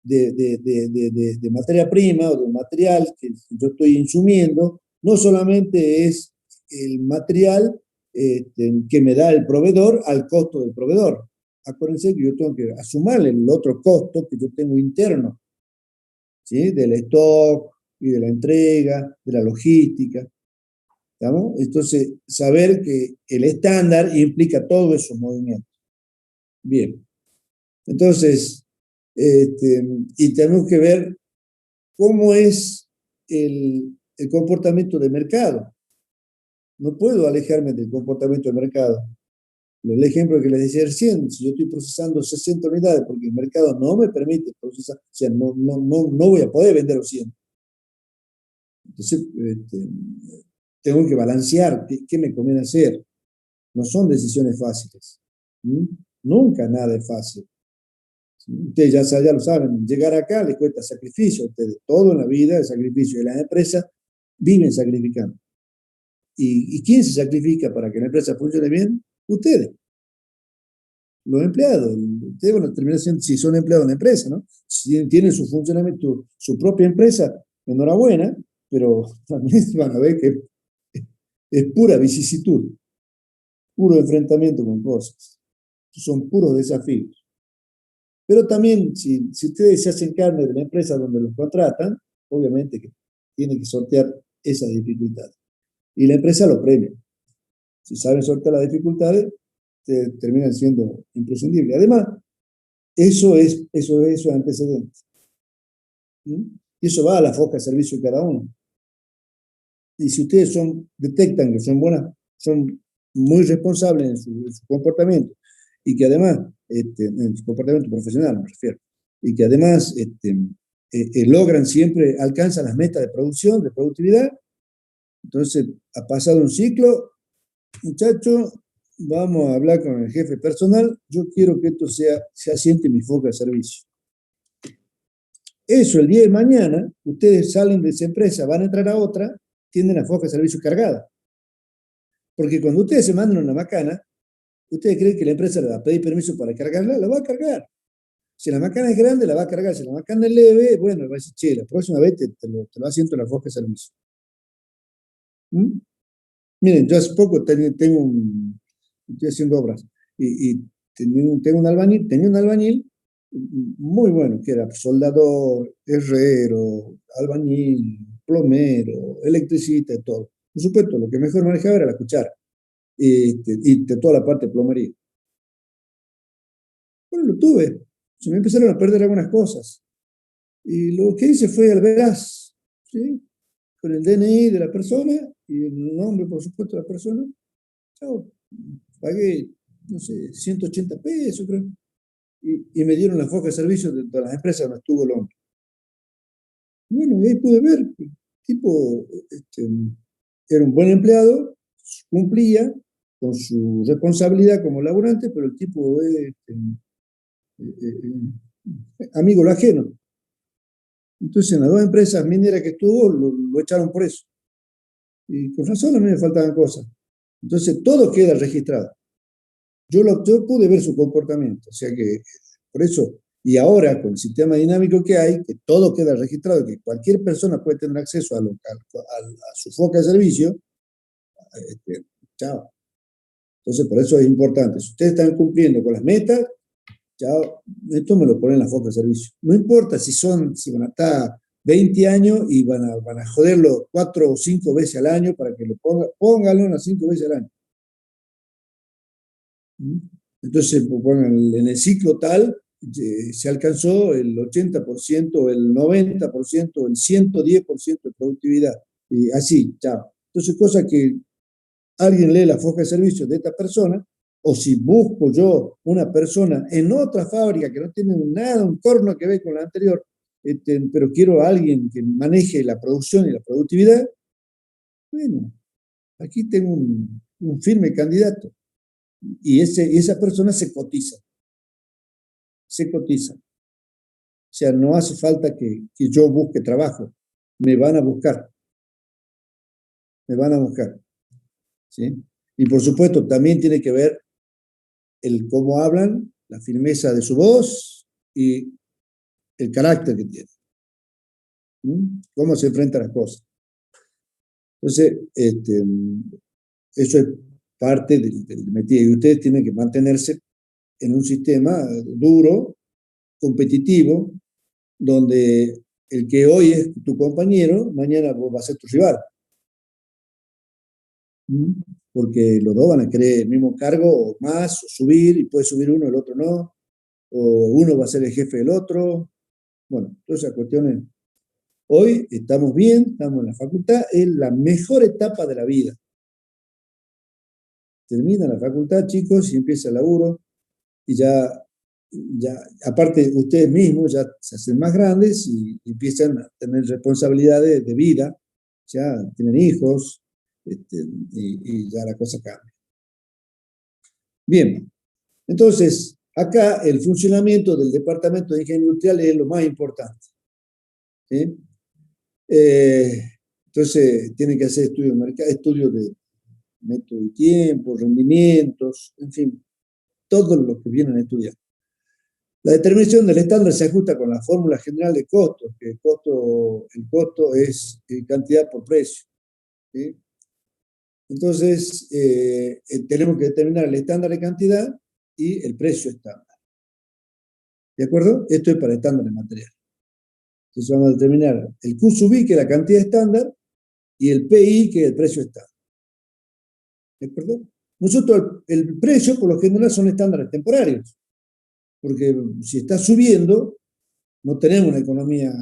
de materia prima o de material que yo estoy insumiendo, no solamente es el material que me da el proveedor al costo del proveedor. Acuérdense que yo tengo que asumir el otro costo que yo tengo interno, ¿sí? Del stock y de la entrega, de la logística. ¿Estamos? Entonces, saber que el estándar implica todos esos movimientos. Bien. Entonces, y tenemos que ver cómo es el comportamiento de mercado. No puedo alejarme del comportamiento del mercado. El ejemplo que les decía recién, si yo estoy procesando 60 unidades porque el mercado no me permite procesar, o sea, no voy a poder vender los 100. Entonces, tengo que balancear qué me conviene hacer. No son decisiones fáciles. ¿Mm? Nunca nada es fácil. Ustedes ya lo saben, llegar acá les cuesta sacrificio a ustedes. Todo en la vida es sacrificio. Y las empresas viven sacrificando. ¿Y quién se sacrifica para que la empresa funcione bien? Ustedes, los empleados. Ustedes van a terminar siendo, si son empleados de una empresa, ¿no? Si tienen su funcionamiento, su propia empresa, enhorabuena, pero también van a ver que es pura vicisitud, puro enfrentamiento con cosas. Son puros desafíos. Pero también, si ustedes se hacen carne de la empresa donde los contratan, obviamente que tienen que sortear esas dificultades. Y la empresa lo premia. Si saben sortear las dificultades, terminan siendo imprescindibles. Además, eso es antecedente. ¿Sí? Y eso va a la foca de servicio de cada uno. Y si ustedes detectan que son muy responsables en su comportamiento, y que además, en su comportamiento profesional me refiero, y que además logran siempre, alcanzan las metas de producción, de productividad, entonces ha pasado un ciclo, muchachos, vamos a hablar con el jefe personal, yo quiero que esto se asiente en mi foca de servicio. Eso, el día de mañana, ustedes salen de esa empresa, van a entrar a otra, tienen la foca de servicio cargada. Porque cuando ustedes se mandan una macana, ¿ustedes creen que la empresa le va a pedir permiso para cargarla? La va a cargar. Si la macana es grande, la va a cargar. Si la macana es leve, bueno, va a decir, che, la próxima vez te lo asiento en la foca de servicio. ¿Mm? Miren, yo hace poco estoy haciendo obras y tenía un albañil muy bueno, que era soldador, herrero, albañil, plomero, electricista y todo. Por supuesto, lo que mejor manejaba era la cuchara y de toda la parte de plomería. Bueno, lo tuve. Se me empezaron a perder algunas cosas. Y lo que hice fue al veraz, ¿sí? Con el DNI de la persona y el nombre, por supuesto, de la persona. Chao. Pagué, no sé, 180 pesos, creo. Y me dieron la foja de servicio de todas las empresas donde estuvo el hombre. Bueno, y ahí pude ver que el tipo era un buen empleado, cumplía con su responsabilidad como laborante, pero el tipo es amigo lo ajeno. Entonces, en las dos empresas mineras que estuvo, lo echaron por eso. Y con razón a mí me faltaban cosas. Entonces, todo queda registrado. Yo pude ver su comportamiento. O sea que, por eso, y ahora con el sistema dinámico que hay, que todo queda registrado, que cualquier persona puede tener acceso a su foca de servicio, chao. Entonces, por eso es importante. Si ustedes están cumpliendo con las metas, chao, esto me lo ponen en la foca de servicio. No importa si van a estar 20 años y van a joderlo 4 o 5 veces al año para que lo pónganlo unas 5 veces al año. Entonces, pongan en el ciclo tal, se alcanzó el 80%, el 90%, el 110% de productividad. Y así, chao. Entonces, cosa que alguien lee la foja de servicios de esta persona, o si busco yo una persona en otra fábrica que no tiene nada, un corno que ver con la anterior, pero quiero a alguien que maneje la producción y la productividad, bueno, aquí tengo un firme candidato. Y esa persona se cotiza. Se cotiza. O sea, no hace falta que yo busque trabajo. Me van a buscar. Me van a buscar. ¿Sí? Y por supuesto, también tiene que ver el cómo hablan, la firmeza de su voz y el carácter que tiene. Cómo se enfrenta a las cosas. Entonces, eso es parte del metido. Y ustedes tienen que mantenerse en un sistema duro, competitivo, donde el que hoy es tu compañero, mañana vos vas a ser tu rival. Porque los dos van a querer el mismo cargo o más, o subir, y puede subir uno, el otro no, o uno va a ser el jefe del otro. Bueno, todas esas cuestiones. Hoy estamos bien, estamos en la facultad, es la mejor etapa de la vida. Termina la facultad, chicos, y empieza el laburo, y ya, aparte ustedes mismos ya se hacen más grandes y empiezan a tener responsabilidades de vida, ya tienen hijos, y ya la cosa cambia. Bien, entonces, acá el funcionamiento del Departamento de Ingeniería Industrial es lo más importante. ¿Sí? Entonces, tienen que hacer estudios de mercado, estudios de método y tiempo, rendimientos, en fin, todo lo que vienen a estudiar. La determinación del estándar se ajusta con la fórmula general de costos, que el costo es cantidad por precio. ¿Sí? Entonces, tenemos que determinar el estándar de cantidad y el precio estándar. ¿De acuerdo? Esto es para estándar de material. Entonces vamos a determinar el Q sub I, que es la cantidad estándar, y el PI, que es el precio estándar. ¿De acuerdo? Nosotros, el precio, por lo general, son estándares temporarios. Porque si está subiendo, no tenemos una economía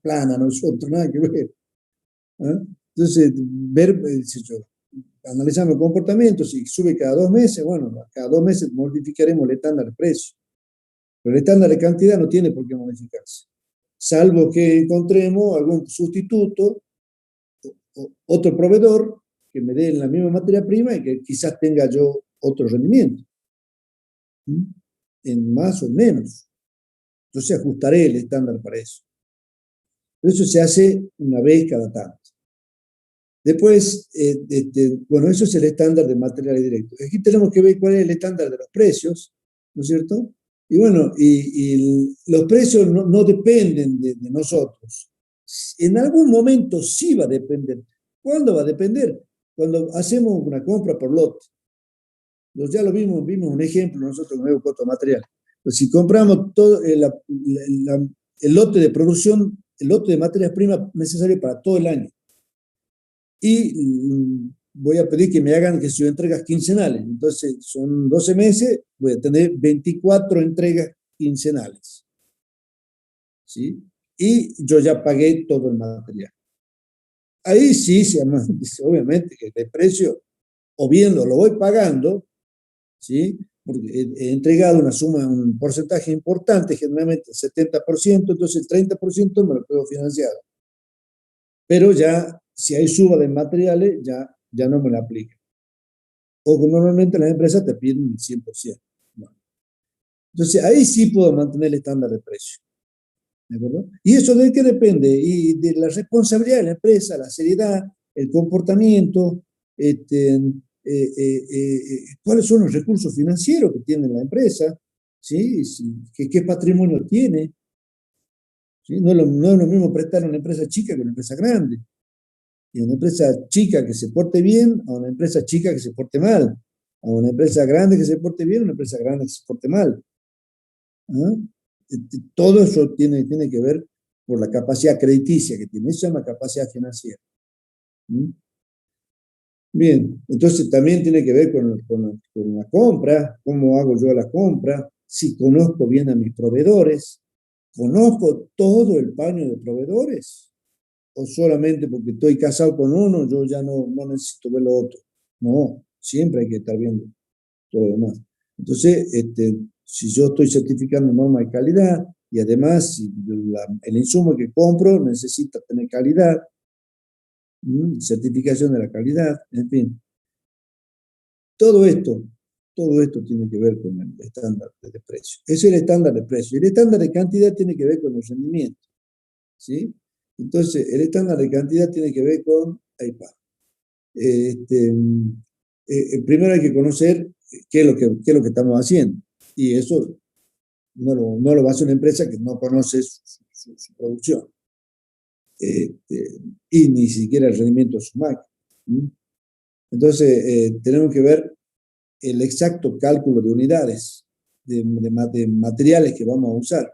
plana nosotros, nada que ver. ¿Eh? Entonces, analizamos el comportamiento, si sube cada 2 meses, bueno, cada 2 meses modificaremos el estándar de precio. Pero el estándar de cantidad no tiene por qué modificarse, salvo que encontremos algún sustituto, otro proveedor que me dé la misma materia prima y que quizás tenga yo otro rendimiento, en más o menos. Entonces ajustaré el estándar para eso. Eso se hace una vez cada tanto. Después, bueno, eso es el estándar de materiales directos. Aquí tenemos que ver cuál es el estándar de los precios, ¿no es cierto? Y bueno, y los precios no dependen de nosotros. En algún momento sí va a depender. ¿Cuándo va a depender? Cuando hacemos una compra por lote. Ya lo vimos un ejemplo nosotros con el costo material. Pues si compramos todo el lote de producción, el lote de materias primas necesario para todo el año. Y voy a pedir que me hagan que se entregas quincenales. Entonces, son 12 meses, voy a tener 24 entregas quincenales. ¿Sí? Y yo ya pagué todo el material. Ahí sí, obviamente, que el precio, o bien lo voy pagando, ¿sí? Porque he entregado una suma, un porcentaje importante, generalmente el 70%, entonces el 30% me lo puedo financiar. Pero ya, si hay suba de materiales, ya no me la aplican. O que normalmente las empresas te piden el 100%. Bueno. Entonces, ahí sí puedo mantener el estándar de precio. ¿De acuerdo? ¿Y eso de qué depende? Y de la responsabilidad de la empresa, la seriedad, el comportamiento, cuáles son los recursos financieros que tiene la empresa, ¿sí? ¿Qué patrimonio tiene? ¿Sí? No es lo mismo prestar a una empresa chica que a una empresa grande. Y a una empresa chica que se porte bien, a una empresa chica que se porte mal. A una empresa grande que se porte bien, a una empresa grande que se porte mal. ¿Ah? Todo eso tiene que ver por la capacidad crediticia que tiene. Eso se llama capacidad financiera. Bien, entonces también tiene que ver con la compra, cómo hago yo la compra, si conozco bien a mis proveedores, conozco todo el paño de proveedores, o solamente porque estoy casado con uno, yo ya no necesito ver lo otro. No, siempre hay que estar viendo todo lo demás. Entonces, si yo estoy certificando norma de calidad y además si el insumo que compro necesita tener calidad, certificación de la calidad, en fin. Todo esto, todo esto tiene que ver con el estándar de precio. Ese es el estándar de precio. El estándar de cantidad tiene que ver con el rendimiento, ¿sí? Entonces, el estándar de cantidad tiene que ver con, ahí va. Primero hay que conocer qué es lo que estamos haciendo. Y eso no lo va a hacer una empresa que no conoce su producción. Y ni siquiera el rendimiento de su máquina. Entonces, tenemos que ver el exacto cálculo de unidades, de materiales que vamos a usar,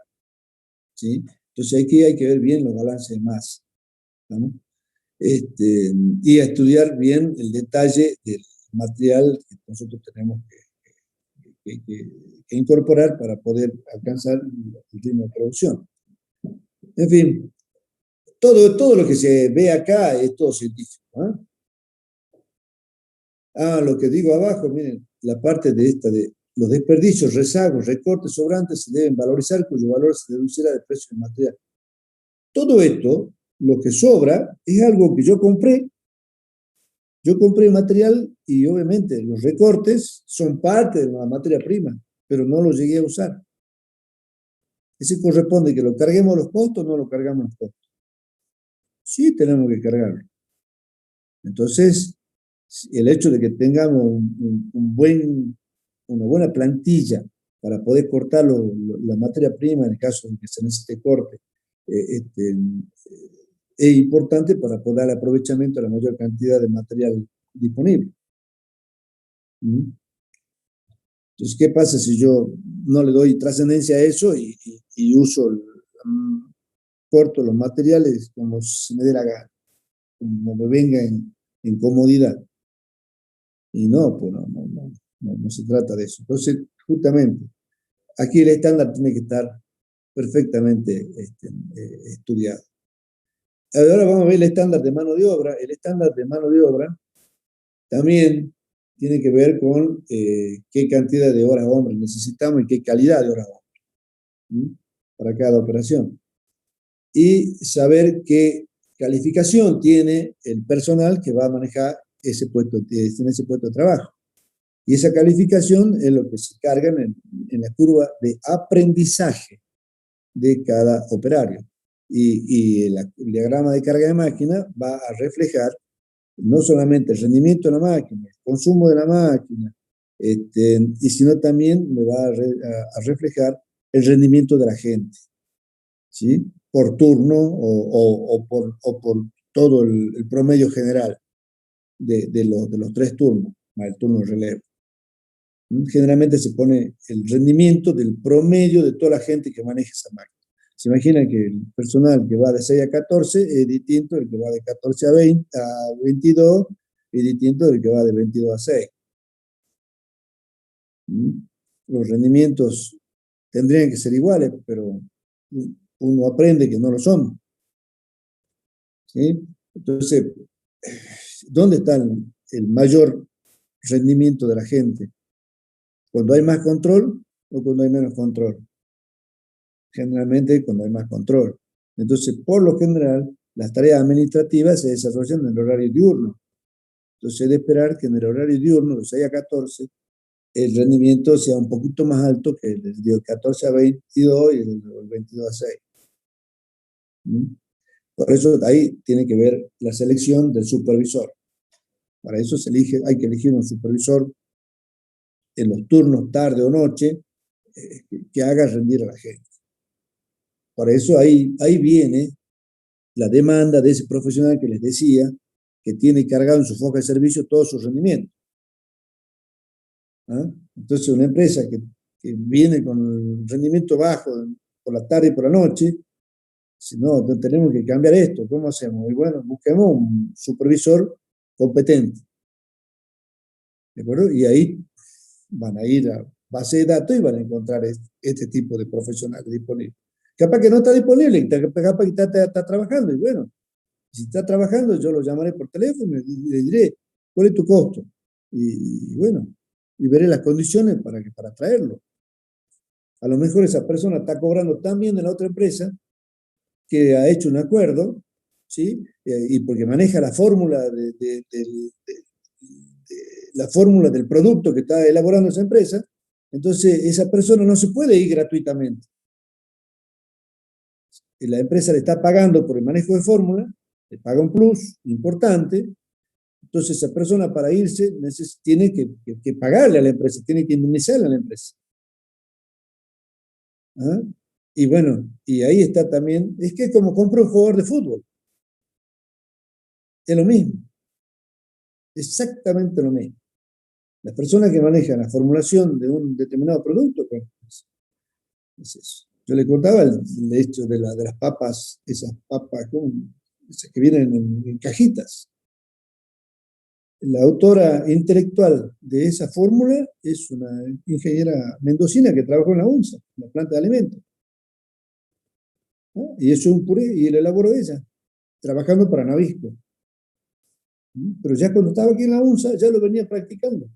¿sí? Entonces aquí hay que ver bien los balances de masa, ¿no? Y a estudiar bien el detalle del material que nosotros tenemos que incorporar para poder alcanzar el ritmo de producción. En fin, todo lo que se ve acá es todo científico, ¿eh? Lo que digo abajo, miren, la parte de esta de los desperdicios, rezagos, recortes, sobrantes se deben valorizar cuyo valor se deducirá del precio del material. Todo esto, lo que sobra, es algo que yo compré. Yo compré material y obviamente los recortes son parte de la materia prima, pero no los llegué a usar. Ese corresponde que lo carguemos los costos o no lo cargamos los costos. Sí, tenemos que cargarlo. Entonces, el hecho de que tengamos una buena plantilla para poder cortar la materia prima en el caso de que se necesite corte, es importante para poder dar aprovechamiento a la mayor cantidad de material disponible. Entonces, ¿qué pasa si yo no le doy trascendencia a eso y uso, corto los materiales como se me dé la gana, como me venga en comodidad? Y no, pues no se trata de eso. Entonces, justamente, aquí el estándar tiene que estar perfectamente estudiado. Ahora vamos a ver el estándar de mano de obra. El estándar de mano de obra también tiene que ver con qué cantidad de horas hombre necesitamos y qué calidad de horas hombre para cada operación. Y saber qué calificación tiene el personal que va a manejar en ese puesto de trabajo. Y esa calificación es lo que se carga en la curva de aprendizaje de cada operario. Y el diagrama de carga de máquina va a reflejar no solamente el rendimiento de la máquina, el consumo de la máquina, y sino también me va a reflejar el rendimiento de la gente, ¿sí? Por turno o por todo el promedio general de los 3 turnos, más el turno de relevo. Generalmente se pone el rendimiento del promedio de toda la gente que maneja esa máquina. Se imagina que el personal que va de 6 a 14 es distinto del que va de 14 a 22, es distinto del que va de 22 a 6. Los rendimientos tendrían que ser iguales, pero uno aprende que no lo son, ¿sí? Entonces, ¿dónde está el mayor rendimiento de la gente? ¿Cuando hay más control o cuando hay menos control? Generalmente cuando hay más control. Entonces, por lo general, las tareas administrativas se desarrollan en el horario diurno. Entonces, es de esperar que en el horario diurno, de 6 a 14, el rendimiento sea un poquito más alto que el de 14 a 22 y el 22 a 6. Por eso ahí tiene que ver la selección del supervisor. Para eso hay que elegir un supervisor en los turnos tarde o noche que haga rendir a la gente. Por eso ahí viene la demanda de ese profesional que les decía que tiene cargado en su foca de servicio todo su rendimiento. Entonces, una empresa que viene con rendimiento bajo por la tarde y por la noche, si no, tenemos que cambiar esto, ¿cómo hacemos? Y bueno, busquemos un supervisor competente, ¿de acuerdo? Y ahí van a ir a base de datos y van a encontrar este tipo de profesionales disponibles. Capaz que no está disponible, capaz que está trabajando, y bueno, si está trabajando, yo lo llamaré por teléfono y le diré, ¿cuál es tu costo? Y bueno, y veré las condiciones para traerlo. A lo mejor esa persona está cobrando tan bien de la otra empresa que ha hecho un acuerdo, ¿sí? Y porque maneja la fórmula la fórmula del producto que está elaborando esa empresa, entonces esa persona no se puede ir gratuitamente. Y la empresa le está pagando por el manejo de fórmula, le paga un plus importante, entonces esa persona para irse tiene que pagarle a la empresa, tiene que indemnizarle a la empresa. ¿Ah? Y bueno, y ahí está también, es que como compra un jugador de fútbol, es lo mismo, exactamente lo mismo. Las personas que manejan la formulación de un determinado producto, pues, es eso. Yo le contaba el hecho de las papas, esas papas esas que vienen en cajitas. La autora intelectual de esa fórmula es una ingeniera mendocina que trabajó en la UNSA, en la planta de alimentos. ¿No? Y eso es un puré, y lo elaboró ella, trabajando para Nabisco. Pero ya cuando estaba aquí en la UNSA, ya lo venía practicando.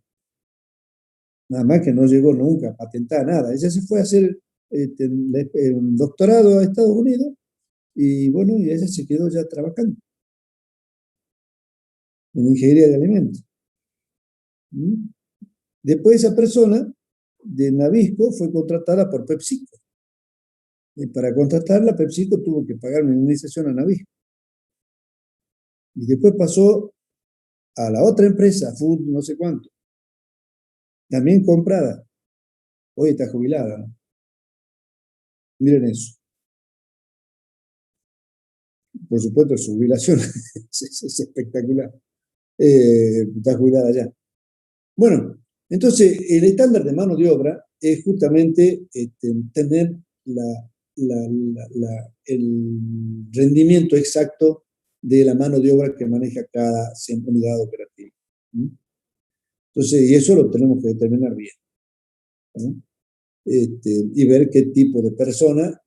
Nada más que no llegó nunca a patentar nada. Ella se fue a hacer un doctorado a Estados Unidos y bueno, y ella se quedó ya trabajando en ingeniería de alimentos. Después esa persona de Nabisco fue contratada por PepsiCo. Y para contratarla, PepsiCo tuvo que pagar una indemnización a Nabisco. Y después pasó a la otra empresa, Food no sé cuánto, también comprada. Hoy está jubilada, ¿no? Miren eso. Por supuesto, su jubilación es espectacular. Está jubilada ya. Bueno, entonces el estándar de mano de obra es justamente tener el rendimiento exacto de la mano de obra que maneja cada unidad operativa. Entonces, y eso lo tenemos que determinar bien, ¿no? Y ver qué tipo de personal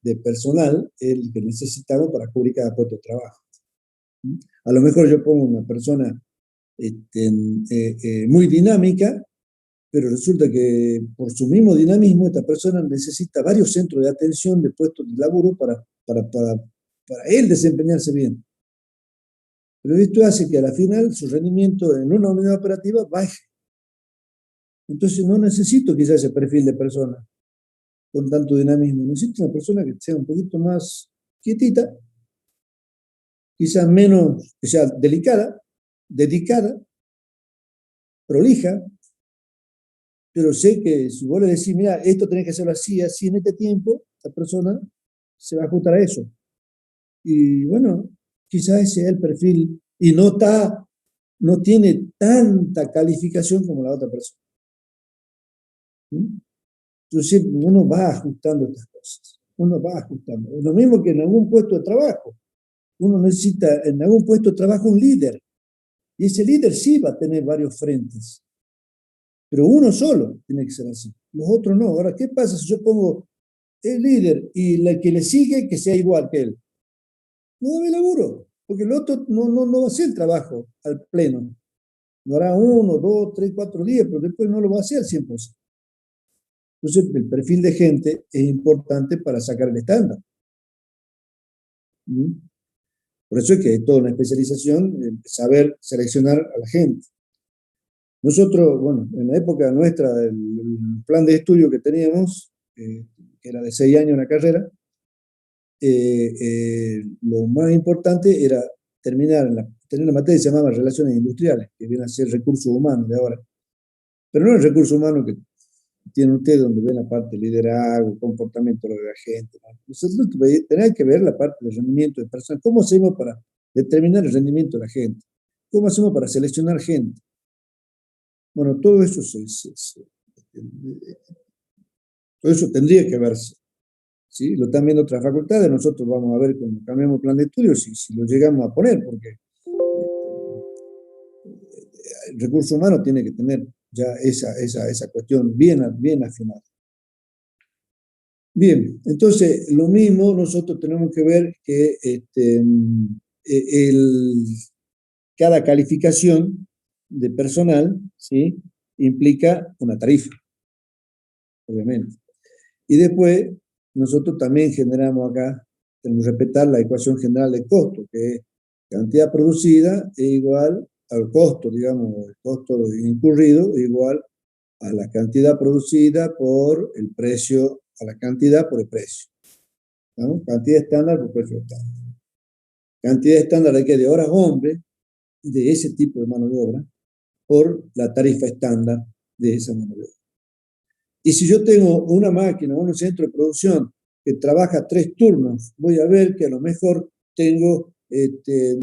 es el que necesitamos para cubrir cada puesto de trabajo. A lo mejor yo pongo una persona muy dinámica, pero resulta que por su mismo dinamismo esta persona necesita varios centros de atención de puestos de laburo para él desempeñarse bien. Pero esto hace que a la final su rendimiento en una unidad operativa baje. Entonces no necesito quizás ese perfil de persona con tanto dinamismo. Necesito una persona que sea un poquito más quietita, quizás menos, que sea delicada, dedicada, prolija, pero sé que si vos le decís, mira, esto tenés que hacerlo así, así en este tiempo, la persona se va a ajustar a eso. Y bueno, quizás ese es el perfil y no tiene tanta calificación como la otra persona. Entonces uno va ajustando estas cosas, uno va ajustando. Es lo mismo que en algún puesto de trabajo. Uno necesita en algún puesto de trabajo un líder. Y ese líder sí va a tener varios frentes. Pero uno solo tiene que ser así. Los otros no. Ahora, ¿qué pasa si yo pongo el líder y la que le sigue que sea igual que él? No va a haber laburo, porque el otro no va a hacer el trabajo al pleno. Lo hará 1, 2, 3, 4 días, pero después no lo va a hacer al 100%. Entonces, el perfil de gente es importante para sacar el estándar. Por eso es que hay toda una especialización en saber seleccionar a la gente. Nosotros, bueno, en la época nuestra, el plan de estudio que teníamos, que era de 6 años la carrera, lo más importante era tener la materia que se llamaba Relaciones Industriales, que viene a ser recursos humanos de ahora. Pero no el recurso humano que tiene usted, donde ve la parte de liderazgo, comportamiento de la gente, ¿no? Nosotros tenemos que ver la parte del rendimiento de personas. ¿Cómo hacemos para determinar el rendimiento de la gente? ¿Cómo hacemos para seleccionar gente? Bueno, todo eso todo eso tendría que verse. ¿Sí? Lo están viendo otras facultades, nosotros vamos a ver cuando cambiamos el plan de estudios si lo llegamos a poner, porque el recurso humano tiene que tener ya esa cuestión bien afinada. Bien, entonces lo mismo nosotros tenemos que ver que el, cada calificación de personal, ¿sí?, implica una tarifa, obviamente. Y después nosotros también generamos acá, tenemos que respetar la ecuación general de costo, que es cantidad producida es igual al costo, digamos, el costo incurrido es igual a la cantidad producida por el precio, a la cantidad por el precio, ¿no? Cantidad estándar por precio estándar. Cantidad estándar de qué? De horas hombre, de ese tipo de mano de obra, por la tarifa estándar de esa mano de obra. Y si yo tengo una máquina o un centro de producción que trabaja 3 turnos, voy a ver que a lo mejor tengo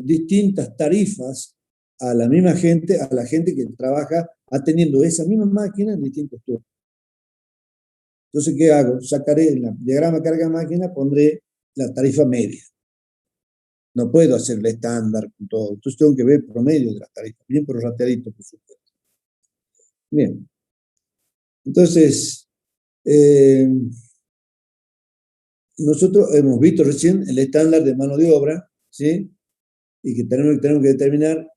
distintas tarifas a la misma gente, a la gente que trabaja atendiendo esa misma máquina en distintos turnos. Entonces, ¿qué hago? Sacaré en el diagrama carga-máquina, pondré la tarifa media. No puedo hacerle estándar con todo. Entonces tengo que ver el promedio de las tarifas, bien prorrateadito, por supuesto. Bien. Entonces, nosotros hemos visto recién el estándar de mano de obra, ¿sí? Y que tenemos que determinar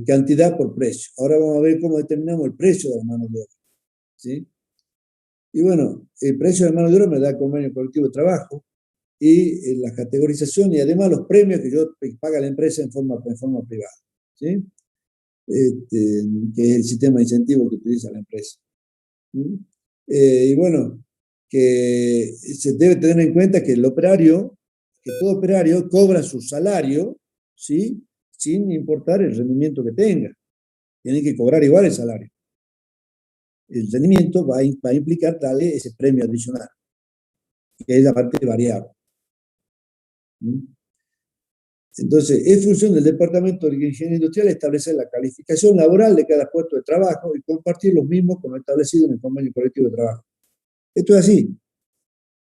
cantidad por precio. Ahora vamos a ver cómo determinamos el precio de la mano de obra, ¿sí? Y bueno, el precio de la mano de obra me da el convenio colectivo de trabajo y la categorización y además los premios que paga la empresa en forma privada, ¿sí? Que es el sistema de incentivo que utiliza la empresa. Y bueno, que se debe tener en cuenta que el operario, que todo operario cobra su salario, ¿sí?, sin importar el rendimiento que tenga. Tiene que cobrar igual el salario. El rendimiento va a implicar darle ese premio adicional, que es la parte variable. Entonces, es función del Departamento de Ingeniería Industrial establecer la calificación laboral de cada puesto de trabajo y compartir los mismos con lo establecido en el convenio colectivo de trabajo. Esto es así,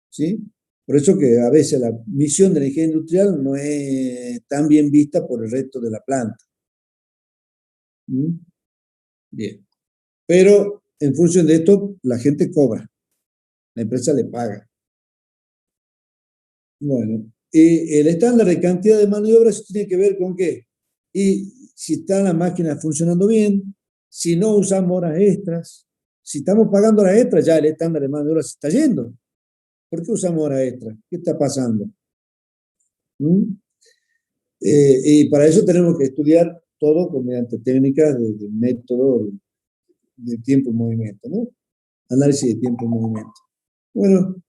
¿sí? Por eso que a veces la misión de la ingeniería industrial no es tan bien vista por el resto de la planta. Bien. Pero en función de esto, la gente cobra, la empresa le paga. Bueno, el estándar de cantidad de mano de obra tiene que ver con qué. Y si está la máquina funcionando bien, si no usamos horas extras, si estamos pagando horas extras, ya el estándar de mano de obra se está yendo. ¿Por qué usamos horas extras? ¿Qué está pasando? Y para eso tenemos que estudiar todo mediante técnicas de método de tiempo y movimiento, ¿no? Análisis de tiempo y movimiento. Bueno,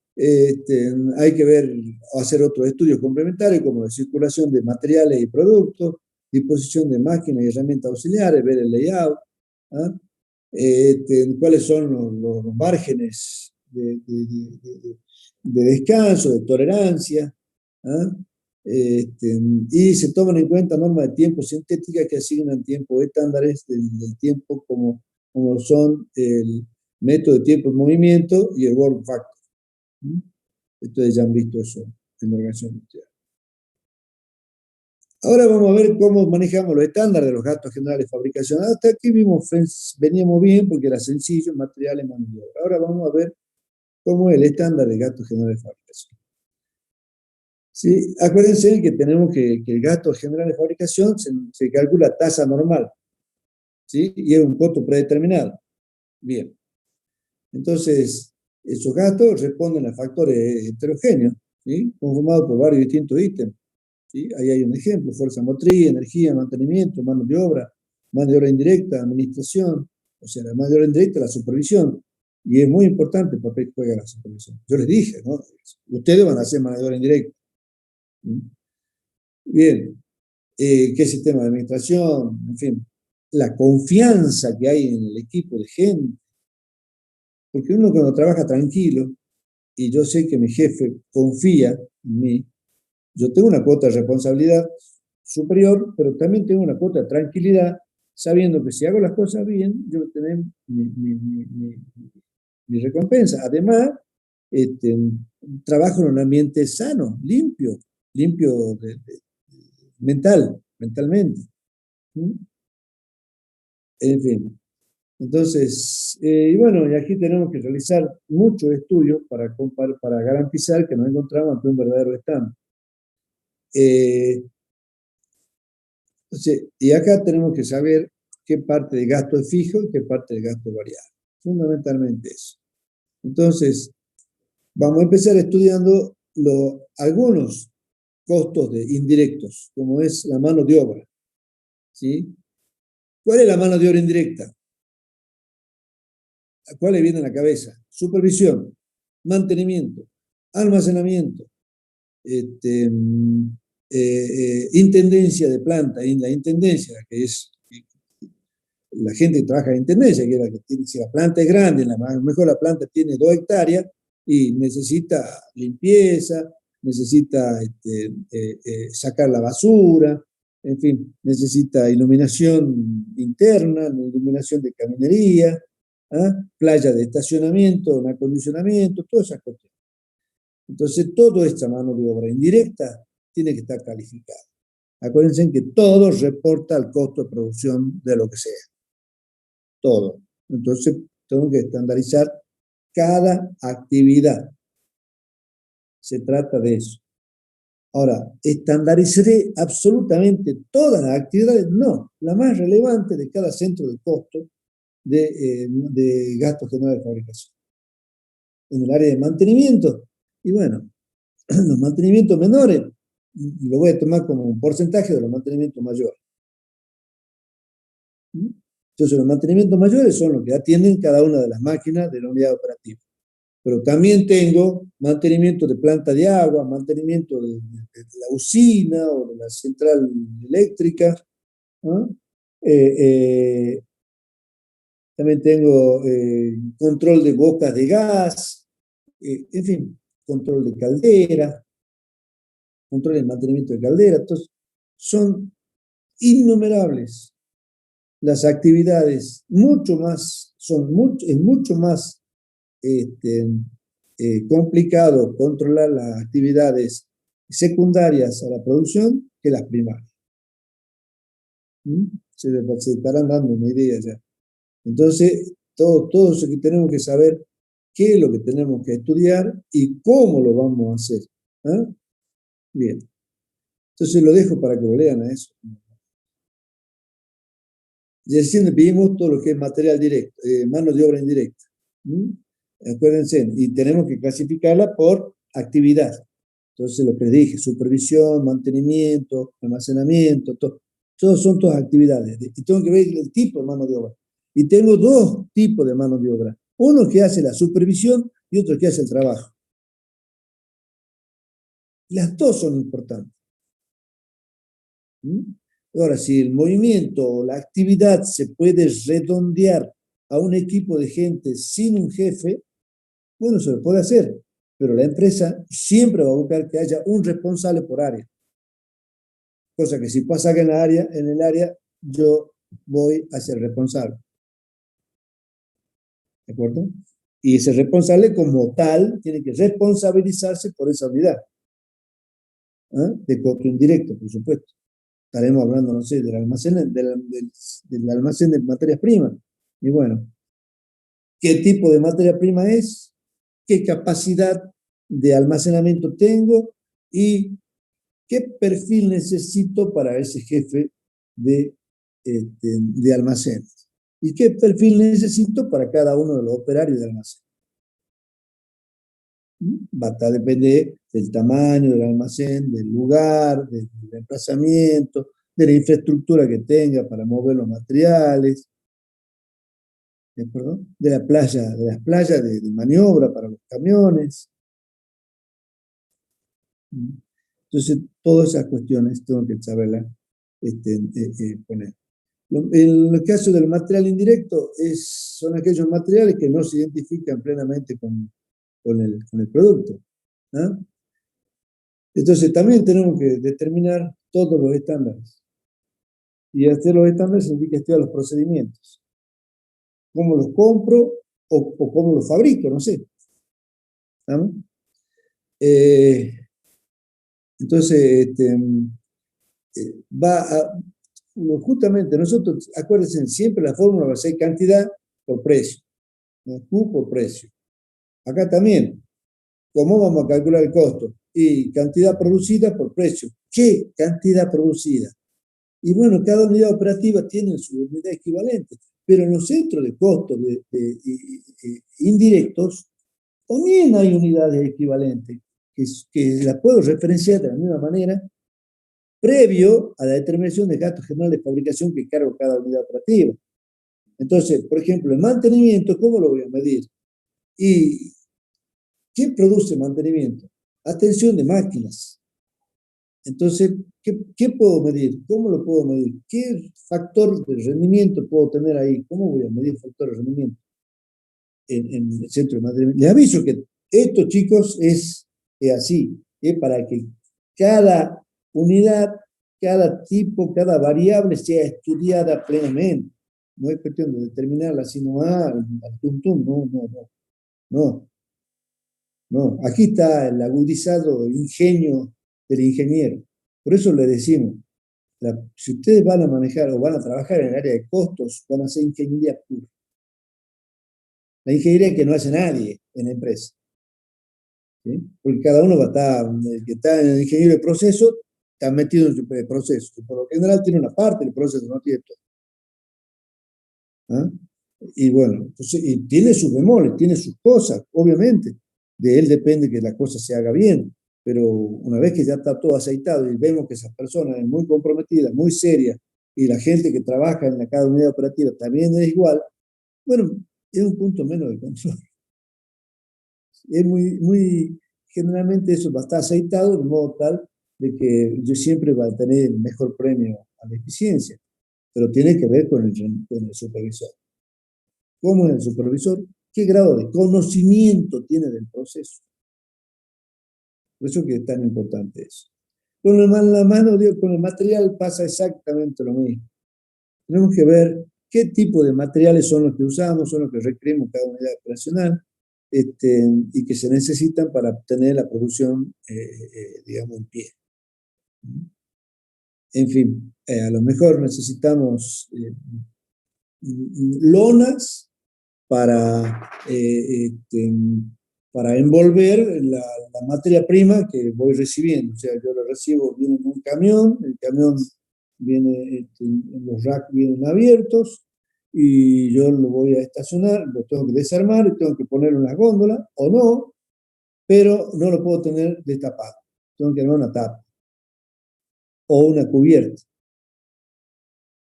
hay que ver, hacer otros estudios complementarios como la circulación de materiales y productos, disposición de máquinas y herramientas auxiliares, ver el layout, ¿ah? Cuáles son los márgenes de descanso, de tolerancia, ¿ah? Y se toman en cuenta normas de tiempo sintéticas que asignan tiempos estándares del tiempo como son el método de tiempo en movimiento y el work factor. Ustedes ya han visto eso en la organización industrial. Ahora vamos a ver cómo manejamos los estándares de los gastos generales de fabricación. Hasta aquí veníamos bien porque era sencillo, materiales, mano de obra. Ahora vamos a ver cómo es el estándar de gastos generales de fabricación. Sí, acuérdense que tenemos que el gasto general de fabricación se calcula tasa normal, ¿sí? Y es un costo predeterminado. Bien. Entonces, esos gastos responden a factores heterogéneos, ¿sí?, conformados por varios distintos ítems, ¿sí? Ahí hay un ejemplo: fuerza motriz, energía, mantenimiento, mano de obra indirecta, administración. O sea, la mano de obra indirecta, la supervisión. Y es muy importante el papel que juega la supervisión. Yo les dije, ¿no? Ustedes van a hacer mano de obra indirecta. Bien, ¿qué sistema de administración? En fin, la confianza que hay en el equipo de gente. Porque uno cuando trabaja tranquilo, y yo sé que mi jefe confía en mí, yo tengo una cuota de responsabilidad superior, pero también tengo una cuota de tranquilidad, sabiendo que si hago las cosas bien, yo voy a tener mi recompensa. Además, trabajo en un ambiente sano, limpio mentalmente. En fin. Entonces, y bueno, y aquí tenemos que realizar muchos estudios para garantizar que nos encontramos ante un verdadero estándar. Entonces, y acá tenemos que saber qué parte de gasto es fijo y qué parte de gasto es variable. Fundamentalmente eso. Entonces, vamos a empezar estudiando algunos costos indirectos, como es la mano de obra. ¿Sí? ¿Cuál es la mano de obra indirecta? ¿A cuál le viene a la cabeza? Supervisión, mantenimiento, almacenamiento, intendencia de planta, en la intendencia, que es la gente que trabaja en intendencia, que, si la planta es grande, a lo mejor la planta tiene 2 hectáreas y necesita limpieza, necesita sacar la basura, en fin, necesita iluminación interna, iluminación de caminería, playa de estacionamiento, un acondicionamiento, todas esas cuestiones. Entonces, toda esta mano de obra indirecta tiene que estar calificada. Acuérdense que todo reporta al costo de producción de lo que sea. Todo. Entonces, tengo que estandarizar cada actividad. Se trata de eso. Ahora, ¿estandarizaré absolutamente todas las actividades? No. La más relevante de cada centro de costo de gastos generales de fabricación. En el área de mantenimiento, y bueno, los mantenimientos menores lo voy a tomar como un porcentaje de los mantenimientos mayores. Entonces, los mantenimientos mayores son los que atienden cada una de las máquinas de la unidad operativa. Pero también tengo mantenimiento de planta de agua, mantenimiento de la usina o de la central eléctrica, ¿no? También tengo control de bocas de gas, en fin, control de caldera, control de mantenimiento de caldera. Entonces, son innumerables las actividades, es mucho más complicado controlar las actividades secundarias a la producción que las primarias. Se estarán dando una idea ya. Entonces, todo eso que tenemos que saber qué es lo que tenemos que estudiar y cómo lo vamos a hacer. Bien. Entonces lo dejo para que lo lean a eso. Y así vimos todo lo que es material directo, mano de obra indirecta. Acuérdense, y tenemos que clasificarla por actividad. Entonces, lo que les dije, supervisión, mantenimiento, almacenamiento, todos son todas actividades. Y tengo que ver el tipo de mano de obra. Y tengo 2 tipos de mano de obra. Uno que hace la supervisión y otro que hace el trabajo. Las 2 son importantes. Ahora, si el movimiento o la actividad se puede redondear a un equipo de gente sin un jefe, bueno, se lo puede hacer, pero la empresa siempre va a buscar que haya un responsable por área. Cosa que si pasa que en el área, yo voy a ser responsable. ¿De acuerdo? Y ese responsable como tal tiene que responsabilizarse por esa unidad. De costo indirecto, por supuesto. Estaremos hablando, no sé, del almacén de materias primas. Y bueno, ¿qué tipo de materia prima es? ¿Qué capacidad de almacenamiento tengo? ¿Y qué perfil necesito para ese jefe de almacén? ¿Y qué perfil necesito para cada uno de los operarios de almacén? Va a depender del tamaño del almacén, del lugar, del emplazamiento, de la infraestructura que tenga para mover los materiales, de las playas de maniobra para los camiones. Entonces, todas esas cuestiones tengo que saberlas poner. En el caso del material indirecto, son aquellos materiales que no se identifican plenamente con el producto. Entonces, también tenemos que determinar todos los estándares. Y hacer los estándares significa estudiar los procedimientos. ¿Cómo los compro o cómo los fabrico? No sé. Entonces, justamente nosotros, acuérdense, siempre la fórmula va a ser cantidad por precio. ¿No? Q por precio. Acá también, ¿cómo vamos a calcular el costo? Y cantidad producida por precio. ¿Qué cantidad producida? Y bueno, cada unidad operativa tiene su unidad equivalente, pero en los centros de costos indirectos también hay unidades equivalentes, que las puedo referenciar de la misma manera, previo a la determinación de gastos generales de fabricación que cargo cada unidad operativa. Entonces, por ejemplo, el mantenimiento, ¿cómo lo voy a medir? ¿Y qué produce mantenimiento? Atención de máquinas. Entonces, ¿qué puedo medir? ¿Cómo lo puedo medir? ¿Qué factor de rendimiento puedo tener ahí? ¿Cómo voy a medir factor de rendimiento en el centro de mantenimiento? Les aviso que esto, chicos, es así, para que cada unidad, cada tipo, cada variable sea estudiada plenamente. No es cuestión de determinarla así nomás, al tum, no. No, aquí está el agudizado ingenio del ingeniero. Por eso le decimos, si ustedes van a manejar o van a trabajar en el área de costos, van a hacer ingeniería pura. La ingeniería que no hace nadie en la empresa. ¿Sí? Porque cada uno va a estar, el que está en el ingeniero de proceso, está metido en su proceso. Por lo general tiene una parte del proceso, no tiene todo. ¿Ah? Y bueno, entonces, y tiene sus bemoles, tiene sus cosas, obviamente. De él depende que la cosa se haga bien. Pero una vez que ya está todo aceitado y vemos que esa persona es muy comprometida, muy seria, y la gente que trabaja en cada unidad operativa también es igual, bueno, es un punto menos de control. Es generalmente eso va a estar aceitado de modo tal de que yo siempre va a tener el mejor premio a la eficiencia, pero tiene que ver con el supervisor. ¿Cómo es el supervisor? ¿Qué grado de conocimiento tiene del proceso? Por eso que es tan importante eso. Con la mano, con el material pasa exactamente lo mismo. Tenemos que ver qué tipo de materiales son los que usamos, son los que requerimos cada unidad operacional, y que se necesitan para obtener la producción, digamos, en pie. En fin, a lo mejor necesitamos lonas para, para envolver la materia prima que voy recibiendo. O sea, yo lo recibo, viene en un camión, el camión viene, los racks vienen abiertos, y yo lo voy a estacionar, lo tengo que desarmar, y tengo que poner una góndola, o no, pero no lo puedo tener destapado. Tengo que armar una tapa, o una cubierta.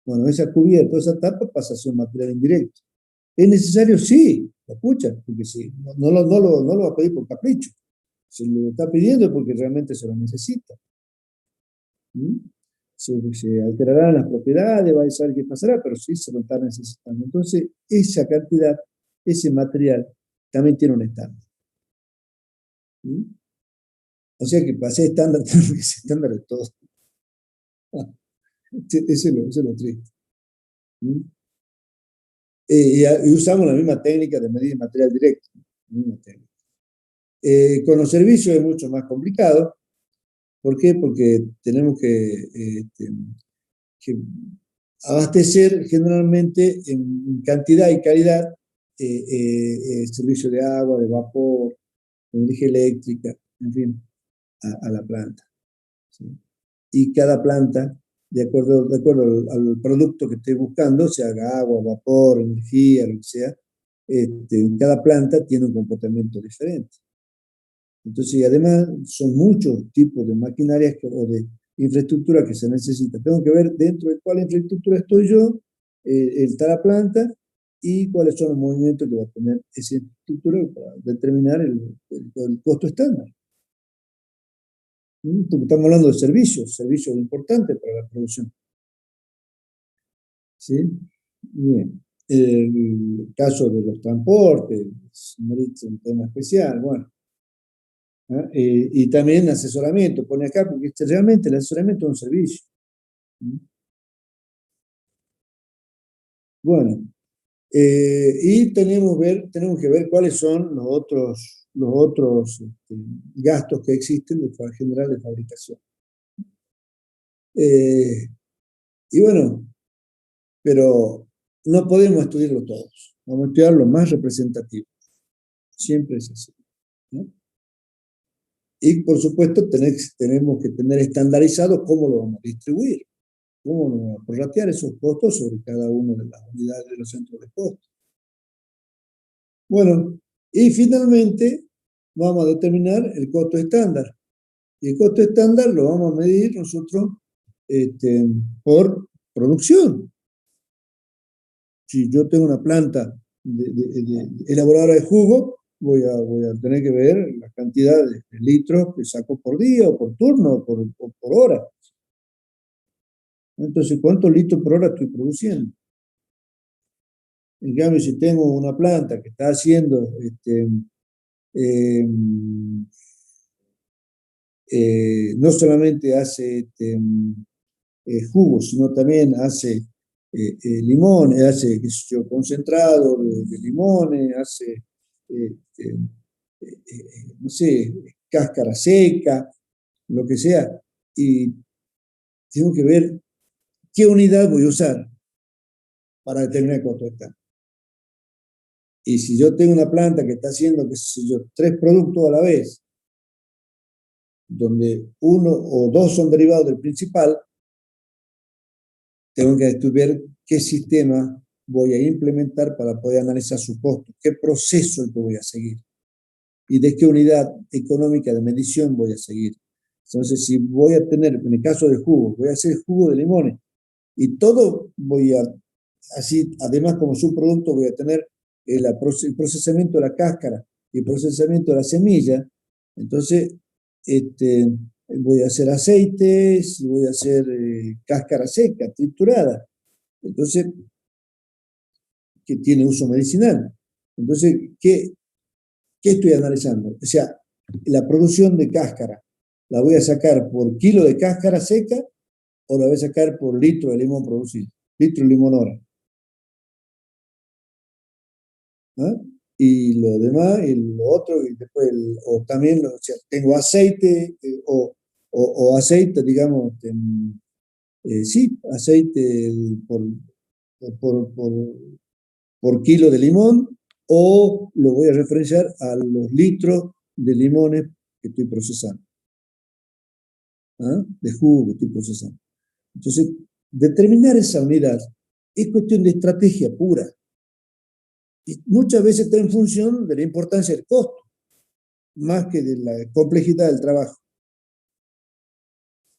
Bueno, esa cubierta, esa tapa pasa a ser un material indirecto. ¿Es necesario? Sí, lo escuchan, porque sí, no lo va a pedir por capricho. Se lo está pidiendo porque realmente se lo necesita. ¿Mm? Se alterarán las propiedades, va a saber qué pasará, pero sí se lo está necesitando. Entonces, esa cantidad, ese material, también tiene un estándar. ¿Mm? O sea que para ser estándar, tenemos que ser estándar de todo. Eso es lo triste. ¿Mm? Y usamos la misma técnica de medir material directo. Con los servicios es mucho más complicado. ¿Por qué? Porque tenemos que abastecer generalmente en cantidad y calidad servicio de agua, de vapor, de energía eléctrica, en fin, a la planta. ¿Sí? Y cada planta, de acuerdo al producto que esté buscando, sea agua, vapor, energía, lo que sea, cada planta tiene un comportamiento diferente. Entonces, y además, son muchos tipos de maquinarias o de infraestructura que se necesita. Tengo que ver dentro de cuál infraestructura estoy yo, está la planta, y cuáles son los movimientos que va a tener esa infraestructura para determinar el costo estándar. Porque estamos hablando de servicios importantes para la producción. ¿Sí? Bien. El caso de los transportes merece un tema especial. Bueno. Y también asesoramiento, pone acá, porque realmente el asesoramiento es un servicio. Bueno, y tenemos que ver cuáles son los otros gastos que existen de forma general de fabricación. Y bueno, pero no podemos estudiarlo todos. Vamos a estudiar lo más representativo. Siempre es así, ¿no? Y por supuesto tenemos que tener estandarizado cómo lo vamos a distribuir, cómo lo vamos a prorratear esos costos sobre cada una de las unidades de los centros de costos. Bueno, y finalmente vamos a determinar el costo estándar. Y el costo estándar lo vamos a medir nosotros por producción. Si yo tengo una planta de elaboradora de jugo, voy a tener que ver la cantidad de litros que saco por día, o por turno, o por hora. Entonces, ¿cuántos litros por hora estoy produciendo? En cambio, si tengo una planta que está haciendo no solamente hace jugo, sino también hace limones, hace qué sé yo, concentrado de limones, hace, no sé, cáscara seca, lo que sea, y tengo que ver qué unidad voy a usar para determinar cuánto está. Y si yo tengo una planta que está haciendo, qué sé yo, 3 productos a la vez, donde 1 o 2 son derivados del principal, tengo que estudiar qué sistema voy a implementar para poder analizar su costo, qué proceso es el que voy a seguir y de qué unidad económica de medición voy a seguir. Entonces, si voy a tener, en el caso de jugo, voy a hacer jugo de limones y todo voy a, así, además como subproducto voy a tener el procesamiento de la cáscara y el procesamiento de la semilla, entonces voy a hacer aceites y voy a hacer cáscara seca, triturada. Entonces, que tiene uso medicinal. Entonces, ¿qué estoy analizando? O sea, la producción de cáscara, ¿la voy a sacar por kilo de cáscara seca o la voy a sacar por litro de limón producido? Litro de limón hora. ¿Ah? Y lo demás, y lo otro, y después, o también, o sea, tengo aceite, o aceite, digamos, sí, aceite por, por, por kilo de limón, o lo voy a referenciar a los litros de limones que estoy procesando, ¿ah? De jugo que estoy procesando. Entonces, determinar esa unidad es cuestión de estrategia pura. Y muchas veces está en función de la importancia del costo, más que de la complejidad del trabajo,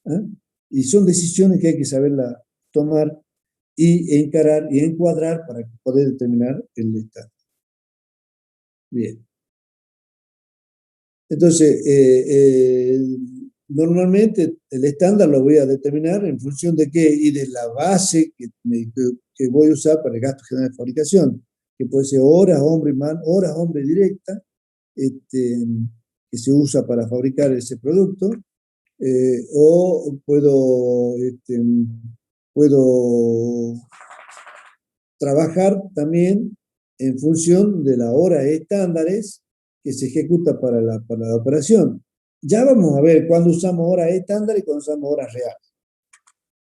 ¿ah? Y son decisiones que hay que saberla tomar y encarar y encuadrar para poder determinar el estado. Bien. Entonces, normalmente el estándar lo voy a determinar en función de qué y de la base que voy a usar para el gasto general de fabricación, que puede ser horas, hombre directa, que se usa para fabricar ese producto, o puedo trabajar también en función de las horas estándares que se ejecuta para la operación. Ya vamos a ver cuándo usamos horas estándar y cuándo usamos horas reales.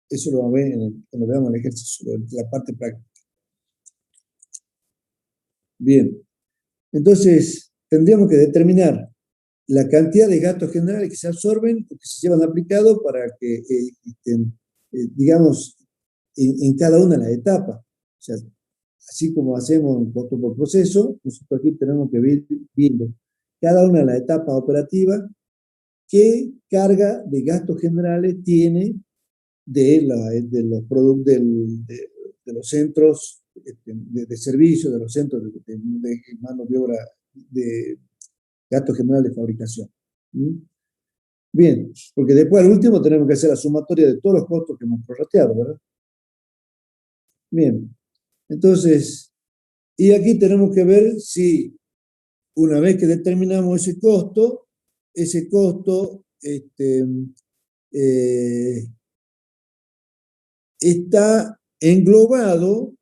Eso lo vamos a ver cuando veamos el ejercicio, la parte práctica. Bien, entonces tendríamos que determinar la cantidad de gastos generales que se absorben o que se llevan aplicados para que, digamos, en cada una de las etapas. O sea, así como hacemos un costo por proceso, nosotros aquí tenemos que ir viendo cada una de las etapas operativas qué carga de gastos generales tiene de los productos de los centros de servicio, de los centros de mano de obra, de gastos generales de fabricación. ¿Mm? Bien, porque después al último tenemos que hacer la sumatoria de todos los costos que hemos prorrateado, ¿verdad? Bien, entonces, y aquí tenemos que ver si una vez que determinamos ese costo está englobando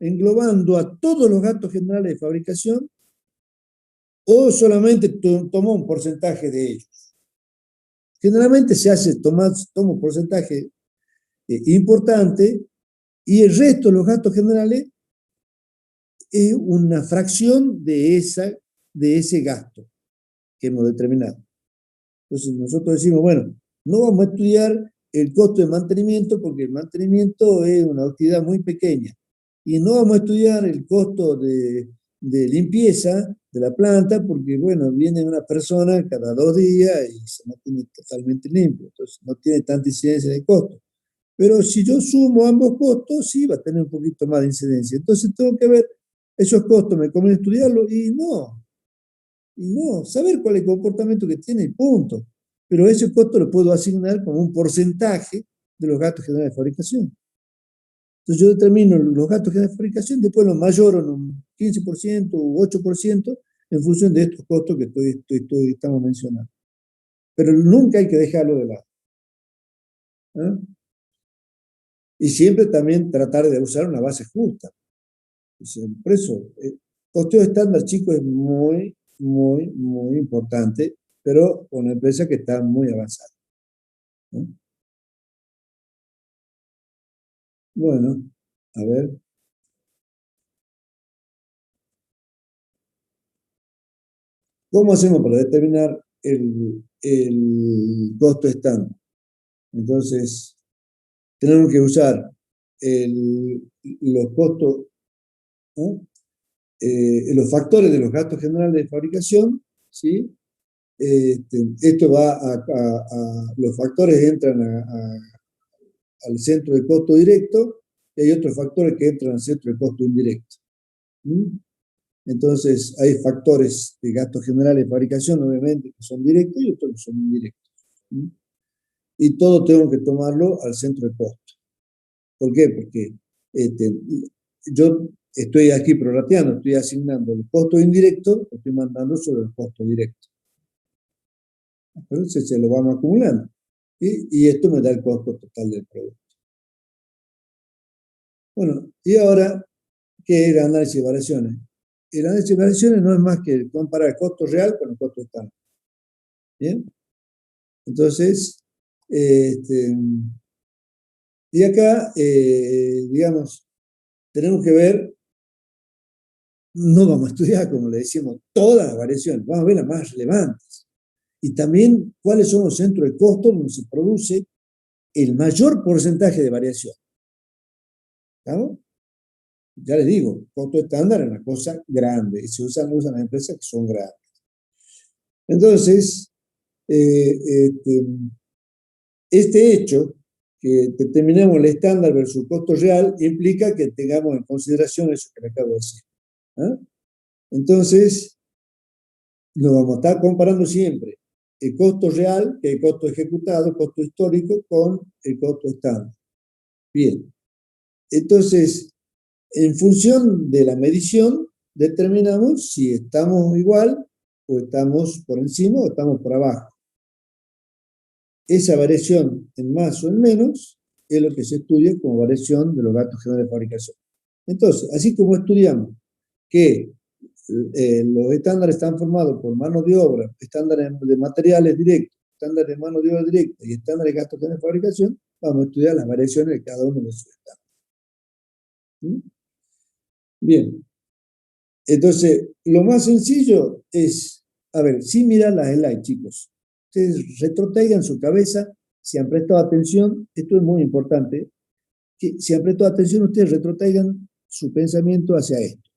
a todos los gastos generales de fabricación o solamente toma un porcentaje de ellos. Generalmente se hace, toma un porcentaje importante y el resto de los gastos generales es una fracción de ese gasto que hemos determinado. Entonces nosotros decimos, bueno, no vamos a estudiar el costo de mantenimiento porque el mantenimiento es una actividad muy pequeña. Y no vamos a estudiar el costo de limpieza de la planta porque, bueno, viene una persona cada 2 días y se mantiene totalmente limpio. Entonces no tiene tanta incidencia de costo. Pero si yo sumo ambos costos, sí va a tener un poquito más de incidencia. Entonces tengo que ver esos costos, ¿me conviene estudiarlos? Y no, saber cuál es el comportamiento que tiene y punto. Pero ese costo lo puedo asignar como un porcentaje de los gastos generales de fabricación. Entonces yo determino los gastos generales de fabricación, después los mayoro en un 15% u 8% en función de estos costos que estamos mencionando. Pero nunca hay que dejarlo de lado. ¿Eh? Y siempre también tratar de usar una base justa. Por eso, el costeo estándar, chicos, es muy, muy, muy importante, pero con una empresa que está muy avanzada. ¿No? Bueno, a ver. ¿Cómo hacemos para determinar el costo estándar? Entonces, tenemos que usar los costos, ¿no? Los factores de los gastos generales de fabricación, ¿sí? Esto va los factores entran al centro de costo directo y hay otros factores que entran al centro de costo indirecto. ¿Mm? Entonces, hay factores de gastos generales de fabricación, obviamente, que son directos y otros que son indirectos. ¿Mm? Y todo tengo que tomarlo al centro de costo. ¿Por qué? Porque yo estoy aquí prorrateando, estoy asignando los costos indirectos, lo estoy mandando sobre los costos directos. Entonces se lo vamos acumulando. Y esto me da el costo total del producto. Bueno, y ahora, ¿qué es el análisis de variaciones? El análisis de variaciones no es más que comparar el costo real con el costo estándar. ¿Bien? Entonces, y acá, digamos, tenemos que ver, no vamos a estudiar, como le decimos, todas las variaciones, vamos a ver las más relevantes. Y también cuáles son los centros de costo donde se produce el mayor porcentaje de variación. ¿Estamos? Ya les digo, costo estándar es una cosa grande y se usan las empresas que son grandes. Entonces, este hecho, que determinemos el estándar versus el costo real, implica que tengamos en consideración eso que le acabo de decir. ¿Ah? Entonces, nos vamos a estar comparando siempre el costo real, que es el costo ejecutado, el costo histórico, con el costo estándar. Bien. Entonces, en función de la medición, determinamos si estamos igual o estamos por encima o estamos por abajo. Esa variación en más o en menos es lo que se estudia como variación de los gastos generales de fabricación. Entonces, así como estudiamos que los estándares están formados por mano de obra, estándares de materiales directos, estándares de mano de obra directa y estándares de gastos generales de fabricación, vamos a estudiar las variaciones de cada uno de esos estándares. ¿Mm? Bien. Entonces, lo más sencillo es, a ver, sin mirar las slides, chicos. Ustedes retrotraigan su cabeza, si han prestado atención, esto es muy importante, que si han prestado atención, ustedes retrotraigan su pensamiento hacia esto.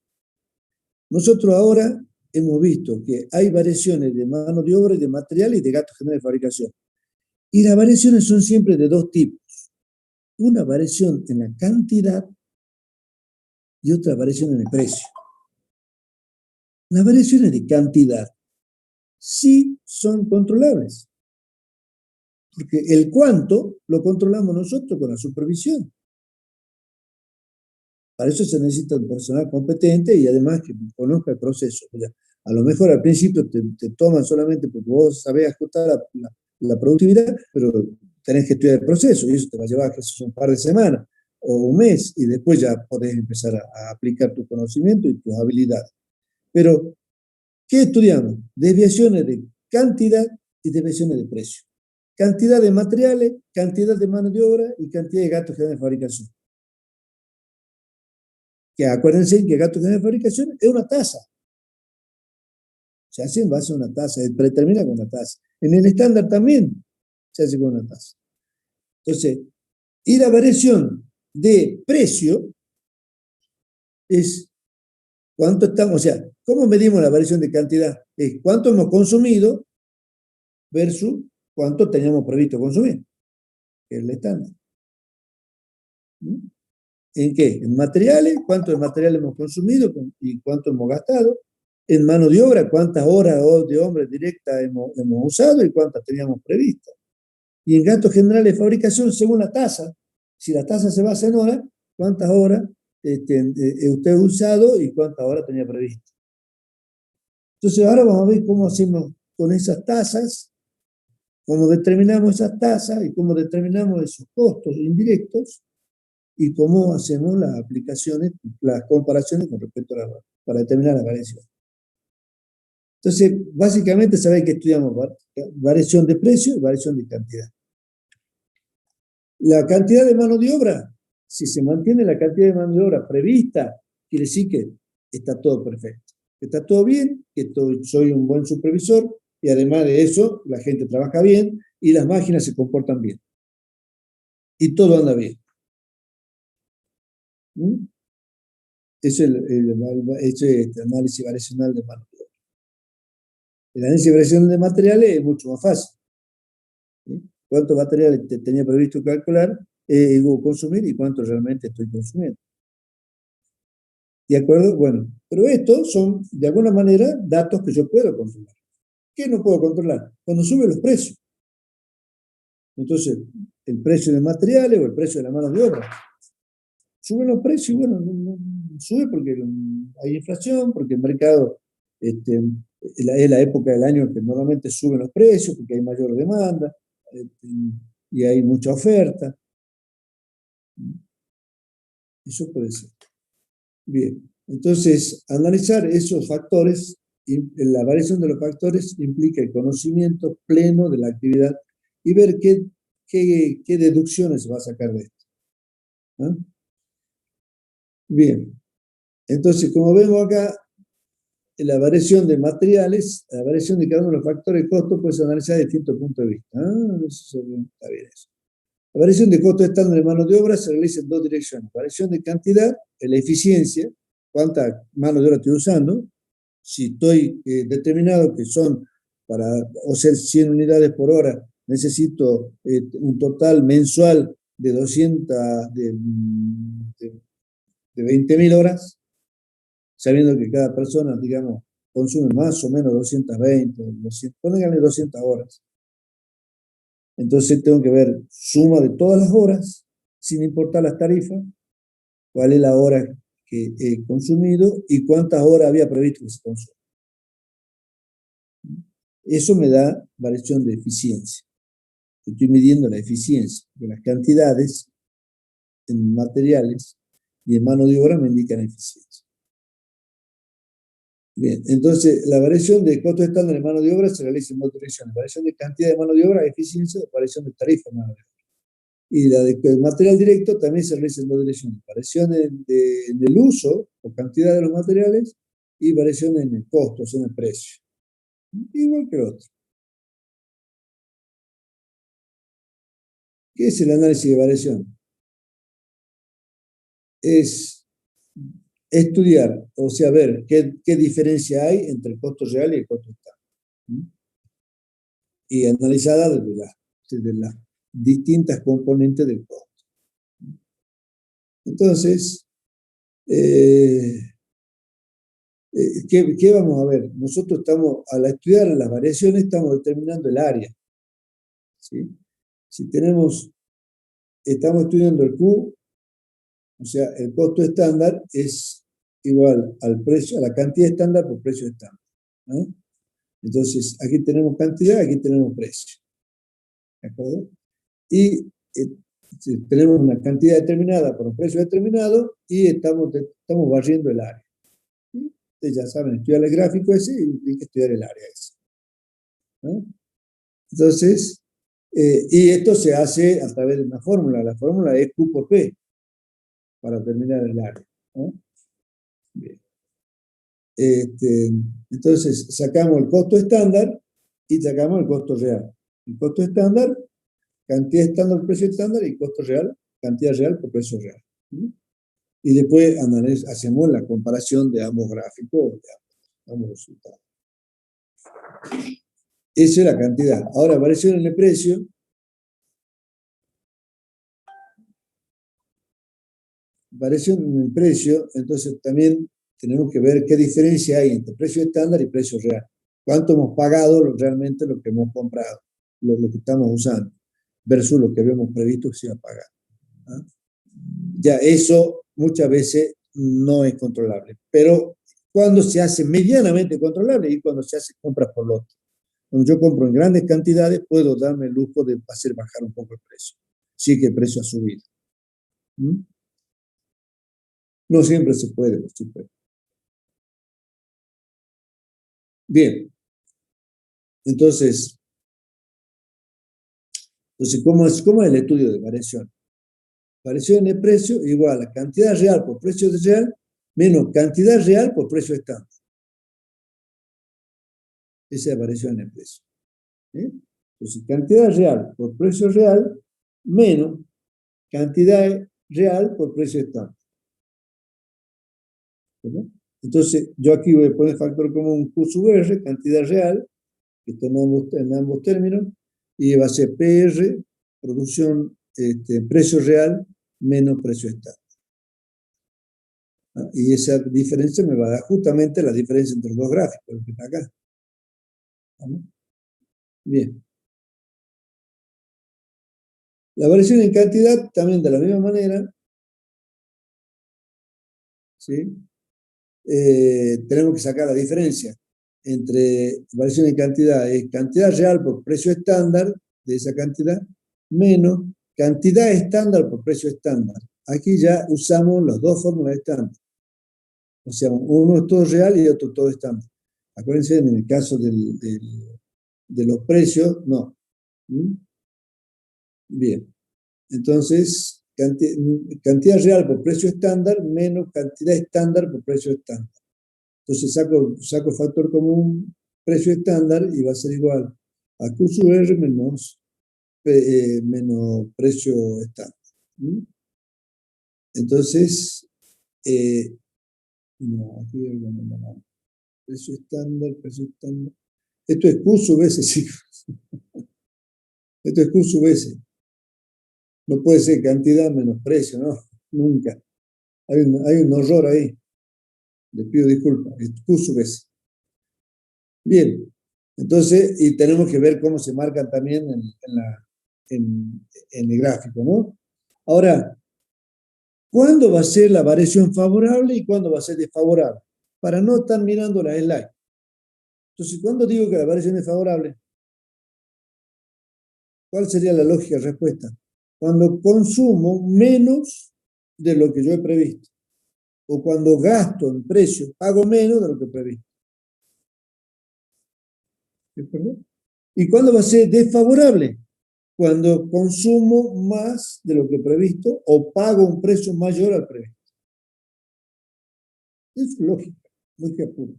Nosotros ahora hemos visto que hay variaciones de mano de obra y de material y de gastos generales de fabricación. Y las variaciones son siempre de dos tipos. Una variación en la cantidad y otra variación en el precio. Las variaciones de cantidad sí son controlables. Porque el cuánto lo controlamos nosotros con la supervisión. Para eso se necesita un personal competente y además que conozca el proceso. O sea, a lo mejor al principio te toman solamente porque vos sabés ajustar la productividad, pero tenés que estudiar el proceso y eso te va a llevar un par de semanas o un mes y después ya podés empezar a aplicar tu conocimiento y tus habilidades. Pero, ¿qué estudiamos? Desviaciones de cantidad y desviaciones de precio. Cantidad de materiales, cantidad de mano de obra y cantidad de gastos generales de fabricación. que acuérdense que gasto general de fabricación es una tasa. Se hace en base a una tasa, predetermina con una tasa. En el estándar también se hace con una tasa. Entonces, y la variación de precio es cuánto estamos, o sea, ¿cómo medimos la variación de cantidad? Es cuánto hemos consumido versus cuánto teníamos previsto consumir, que es el estándar. ¿En qué? En materiales, cuánto de material hemos consumido y cuánto hemos gastado. En mano de obra, cuántas horas de obra directa hemos usado y cuántas teníamos previstas. Y en gastos generales de fabricación, según la tasa, si la tasa se basa en horas, cuántas horas usted ha usado y cuántas horas tenía previsto. Entonces ahora vamos a ver cómo hacemos con esas tasas, cómo determinamos esas tasas y cómo determinamos esos costos indirectos y cómo hacemos las aplicaciones, las comparaciones con respecto a para determinar la variación. Entonces, básicamente sabéis que estudiamos variación de precio y variación de cantidad. La cantidad de mano de obra, si se mantiene la cantidad de mano de obra prevista, quiere decir que está todo perfecto, que está todo bien, que soy un buen supervisor y además de eso, la gente trabaja bien y las máquinas se comportan bien. Y todo anda bien. ¿Mm? Eso es el análisis variacional de mano de obra. El análisis variacional de materiales es mucho más fácil. ¿Sí? ¿Cuántos materiales tenía previsto calcular, consumir y cuánto realmente estoy consumiendo? ¿De acuerdo? Bueno, pero estos son, de alguna manera, datos que yo puedo controlar. ¿Qué no puedo controlar? Cuando suben los precios. Entonces, el precio de materiales o el precio de la mano de obra. Suben los precios y bueno, sube porque hay inflación, porque el mercado es la época del año que normalmente suben los precios, porque hay mayor demanda y hay mucha oferta. Eso puede ser. Bien, entonces, analizar esos factores, la variación de los factores implica el conocimiento pleno de la actividad y ver qué deducciones se va a sacar de esto. ¿Ah? Bien, entonces, como vemos acá, la variación de materiales, la variación de cada uno de los factores de costo puede ser analizada desde distintos puntos de vista. Eso está bien eso. La variación de costo estándar de mano de obra se realiza en dos direcciones. Variación de cantidad, la eficiencia, cuánta mano de obra estoy usando. Si estoy determinado que son para hacer 100 unidades por hora, necesito un total mensual de 20.000 horas, sabiendo que cada persona, digamos, consume más o menos 220, 200, pónganle 200 horas. Entonces tengo que ver suma de todas las horas, sin importar las tarifas, cuál es la hora que he consumido y cuántas horas había previsto que se consuma. Eso me da variación de eficiencia. Estoy midiendo la eficiencia de las cantidades en materiales y en mano de obra me indican eficiencia. Bien, entonces la variación de costo estándar de mano de obra se realiza en dos direcciones. Variación de cantidad de mano de obra, eficiencia, variación de tarifa de mano de obra. Y la del material directo también se realiza en dos direcciones. Variación en el uso o cantidad de los materiales y variación en el costo, o sea, en el precio. Igual que el otro. ¿Qué es el análisis de variación? Es estudiar, o sea, ver qué diferencia hay entre el costo real y el costo estándar. Y analizada desde las distintas componentes del costo. Entonces, ¿qué vamos a ver? Nosotros estamos, al estudiar las variaciones, estamos determinando el área. ¿Sí? Si estamos estudiando el Q, o sea, el costo estándar es igual al precio, a la cantidad estándar por precio estándar. ¿Eh? Entonces, aquí tenemos cantidad, aquí tenemos precio. ¿De acuerdo? Y tenemos una cantidad determinada por un precio determinado y estamos barriendo el área. ¿Sí? Ustedes ya saben, estudiar el gráfico ese y hay que estudiar el área ese. ¿No? Entonces, y esto se hace a través de una fórmula. La fórmula es Q por P para determinar el área. ¿No? Bien. Entonces, sacamos el costo estándar y sacamos el costo real. El costo estándar, cantidad estándar por precio estándar, y costo real, cantidad real por precio real. Y después hacemos la comparación de ambos gráficos, de ambos resultados. Esa es la cantidad. Ahora, variación en el precio. Variación en el precio, entonces también tenemos que ver qué diferencia hay entre precio estándar y precio real. ¿Cuánto hemos pagado realmente lo que hemos comprado, lo que estamos usando, versus lo que habíamos previsto que se iba a pagar? ¿Ah? Ya eso muchas veces no es controlable, pero cuando se hace medianamente controlable y cuando se hace compras por lote. Cuando yo compro en grandes cantidades, puedo darme el lujo de hacer bajar un poco el precio, sí que el precio ha subido. No siempre se puede, por supuesto. Bien, entonces ¿cómo es el estudio de variación? Variación de precio igual a cantidad real por precio real menos cantidad real por precio estándar. Esa es la variación de precio. Entonces, cantidad real por precio real menos cantidad real por precio estándar. ¿Verdad? Entonces, yo aquí voy a poner factor común Q sub R, cantidad real, que está en ambos términos, y va a ser PR, producción, precio real menos precio estándar. Y esa diferencia me va a dar justamente la diferencia entre los dos gráficos, lo que está acá. ¿Vale? Bien. La variación en cantidad también de la misma manera, ¿sí? Tenemos que sacar la diferencia entre variación en cantidad es cantidad real por precio estándar de esa cantidad menos cantidad estándar por precio estándar. Aquí ya usamos las dos fórmulas estándar. O sea, uno es todo real y otro todo estándar. Acuérdense, en el caso de los precios, no. Bien. Entonces, cantidad real por precio estándar menos cantidad estándar por precio estándar. Entonces saco factor común precio estándar y va a ser igual a Q sub R menos precio estándar. Entonces, no, aquí hay una precio estándar. Esto es Q sub S, chicos. Esto es Q sub S. No puede ser cantidad menos precio, ¿no? Nunca. Hay un horror ahí. Les pido disculpas. Es Q sub S. Bien. Entonces, y tenemos que ver cómo se marcan también en el gráfico, ¿no? Ahora, ¿cuándo va a ser la variación favorable y cuándo va a ser desfavorable? Para no estar mirando la slide. Entonces, ¿cuándo digo que la variación es favorable? ¿Cuál sería la lógica de respuesta? Cuando consumo menos de lo que yo he previsto. O cuando gasto en precio, pago menos de lo que he previsto. ¿Perdón? ¿Y cuándo va a ser desfavorable? Cuando consumo más de lo que he previsto o pago un precio mayor al previsto. Es lógica, lógica pura.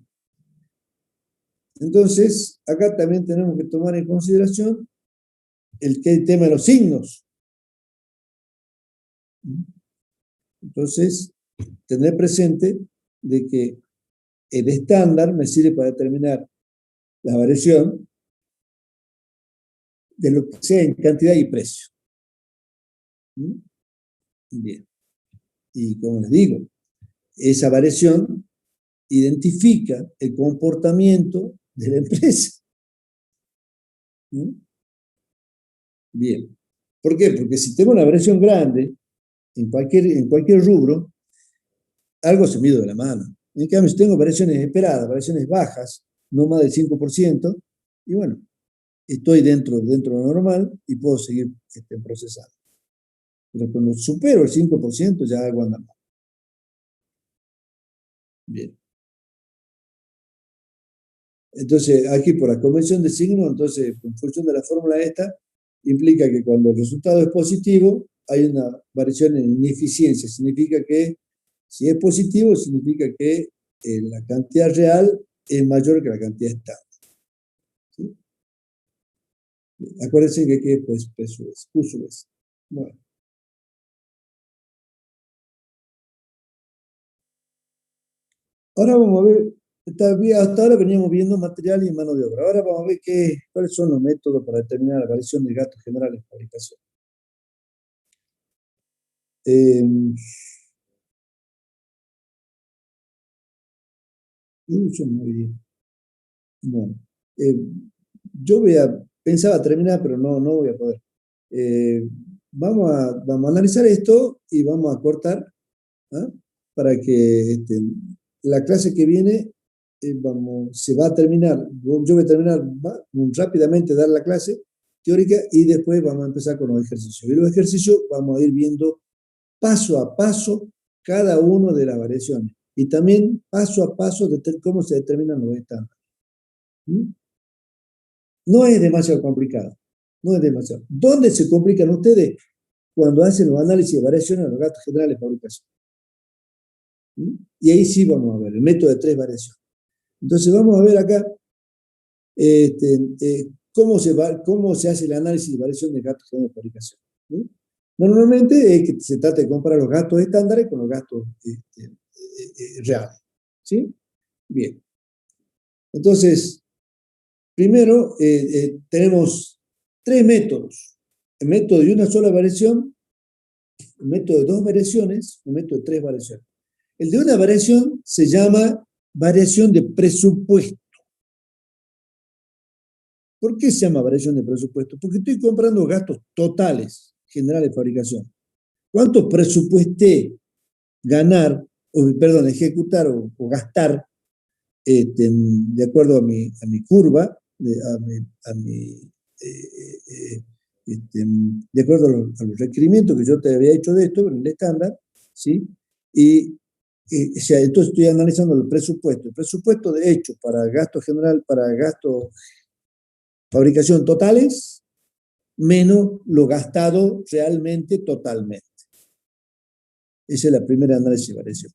Entonces, acá también tenemos que tomar en consideración el tema de los signos. Entonces, tener presente de que el estándar me sirve para determinar la variación de lo que sea en cantidad y precio. Bien. Y como les digo, esa variación identifica el comportamiento de la empresa. Bien. ¿Por qué? Porque si tengo una variación grande en cualquier rubro, algo se me ha ido de la mano. En cambio, si tengo variaciones esperadas, variaciones bajas, no más del 5%, y bueno, estoy dentro de lo normal y puedo seguir procesando. Pero cuando supero el 5%, ya algo anda mal. Bien. Entonces, aquí por la convención de signo, entonces, en función de la fórmula esta, implica que cuando el resultado es positivo, hay una variación en ineficiencia. Significa que Si es positivo, significa que la cantidad real es mayor que la cantidad estándar. ¿Sí? Acuérdense que aquí es peso es, uso es. Bueno. Ahora vamos a ver, hasta ahora veníamos viendo material y mano de obra. Ahora vamos a ver cuáles son los métodos para determinar la variación de gastos generales de fabricación. Uso muy bien. Bueno, yo pensaba terminar, pero no voy a poder. Eh, vamos a analizar esto y vamos a cortar, ¿ah? Para que la clase que viene se va a terminar, yo voy a terminar rápidamente dar la clase teórica y después vamos a empezar con los ejercicios. Y los ejercicios vamos a ir viendo paso a paso cada una de las variaciones y también paso a paso de cómo se determinan los estándares. ¿Mm? No es demasiado complicado, no es demasiado. ¿Dónde se complican ustedes? Cuando hacen los análisis de variaciones de los gastos generales de fabricación. ¿Mm? Y ahí sí vamos a ver el método de 3 variaciones. Entonces vamos a ver acá cómo se hace el análisis de variación de gastos generales de fabricación. ¿Mm? Normalmente es que se trata de comparar los gastos estándares con los gastos reales. ¿Sí? Bien. Entonces, primero tenemos 3 métodos. El método de una sola variación, el método de 2 variaciones, el método de 3 variaciones. El de una variación se llama variación de presupuesto. ¿Por qué se llama variación de presupuesto? Porque estoy comprando gastos totales generales de fabricación. ¿Cuánto presupuesté ganar, ejecutar o gastar de acuerdo a mi curva, de acuerdo a los requerimientos que yo te había hecho de esto, en el estándar, ¿sí? O sea, entonces estoy analizando el presupuesto de hecho para gasto general, para gasto fabricación totales, menos lo gastado realmente totalmente. Esa es la primera análisis de variación.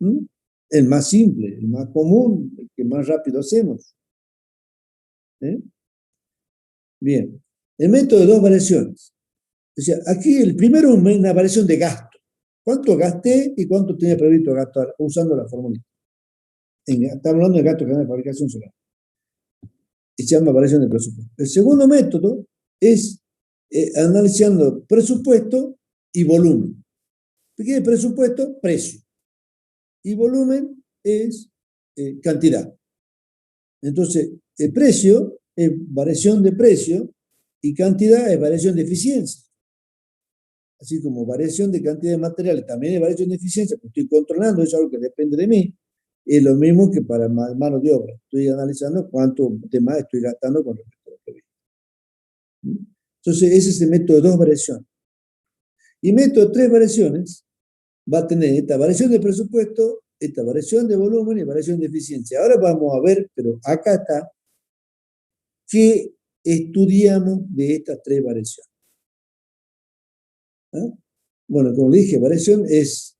¿Mm? El más simple, el más común, el que más rápido hacemos. ¿Eh? Bien. El método de 2 variaciones. O sea, aquí el primero es una variación de gasto. ¿Cuánto gasté y cuánto tenía previsto gastar usando la fórmula? Estamos hablando de gasto general de fabricación solar. Y se llama variación de presupuesto. El segundo método es analizando presupuesto y volumen. ¿Qué es presupuesto? Precio. Y volumen es cantidad. Entonces, el precio es variación de precio y cantidad es variación de eficiencia. Así como variación de cantidad de materiales también es variación de eficiencia, porque estoy controlando, eso es algo que depende de mí. Es lo mismo que para mano de obra. Estoy analizando cuánto de más estoy gastando con respecto a lo que vi. Entonces, ese es el método de 2 variaciones. Y método de 3 variaciones va a tener esta variación de presupuesto, esta variación de volumen y variación de eficiencia. Ahora vamos a ver, pero acá está, qué estudiamos de estas 3 variaciones. ¿Ah? Bueno, como le dije, variación es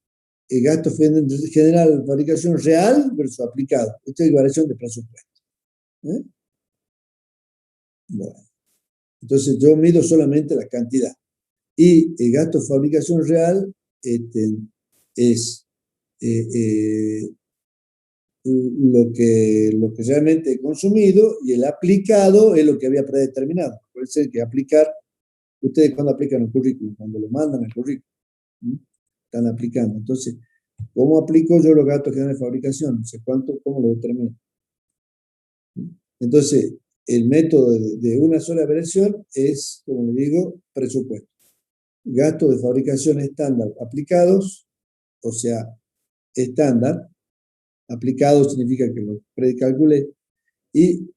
el gasto general de fabricación real versus aplicado. Esta es variación de presupuesto. ¿Eh? Bueno, entonces yo mido solamente la cantidad. Y el gasto de fabricación real es eh, eh, lo que realmente he consumido y el aplicado es lo que había predeterminado. Puede ser que aplicar, ustedes cuando aplican el currículum, cuando lo mandan al currículum, ¿sí? Están aplicando. Entonces, ¿cómo aplico yo los gastos generales de fabricación? No sé cuánto, ¿cómo lo determino? Entonces, el método de una sola variación es, como le digo, presupuesto. Gastos de fabricación estándar aplicados, o sea, estándar, aplicado significa que lo precalculé, y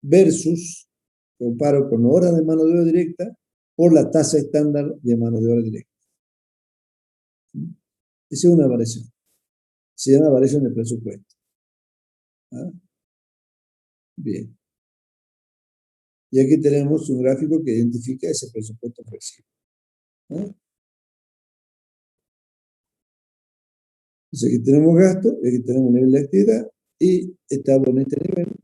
versus, comparo con horas de mano de obra directa por la tasa estándar de mano de obra directa. Esa es una variación. Se llama variación de presupuesto. ¿Ah? Bien. Y aquí tenemos un gráfico que identifica ese presupuesto flexible. ¿Ah? Entonces aquí tenemos gasto, aquí tenemos nivel de actividad y estamos en este nivel,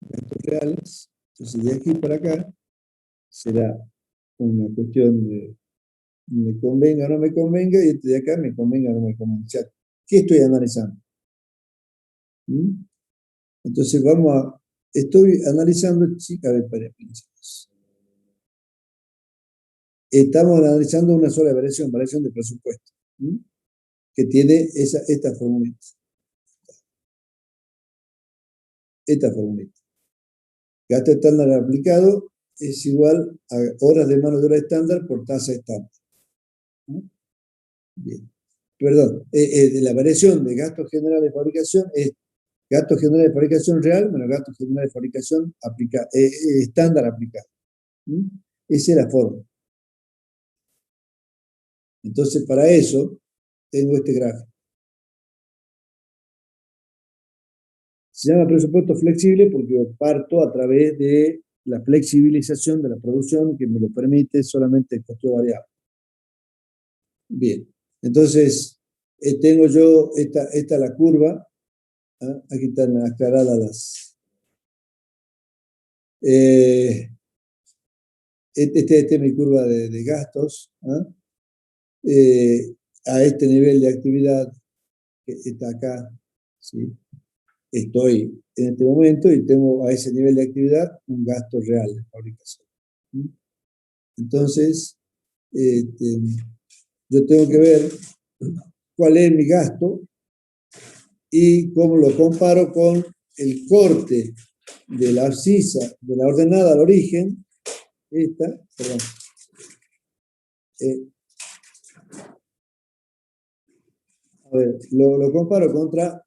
gastos reales. Entonces de aquí para acá será una cuestión de me convenga o no me convenga, y este de acá me convenga o no me convenga. O sea, ¿qué estoy analizando? ¿Mm? Entonces estoy analizando, a ver, para principios. Estamos analizando una sola variación de presupuesto, ¿Mm? Que tiene esta formulita. Esta formulita. Gasto estándar aplicado es igual a horas de mano de obra estándar por tasa estándar. ¿No? Bien. Perdón, la variación de gastos generales de fabricación es gastos generales de fabricación real menos gastos generales de fabricación estándar aplicado. ¿Mm? Esa es la forma. Entonces, para eso, tengo este gráfico. Se llama presupuesto flexible porque parto a través de la flexibilización de la producción que me lo permite solamente el costo variable. Bien, entonces tengo yo esta la curva. ¿Ah? Aquí están aclaradas las. Esta es mi curva de gastos. ¿Ah? A este nivel de actividad que está acá, ¿sí? Estoy en este momento y tengo a ese nivel de actividad un gasto real de fabricación. ¿Mm? Entonces, yo tengo que ver cuál es mi gasto y cómo lo comparo con el corte de la abscisa de la ordenada al origen, perdón, a ver, lo comparo contra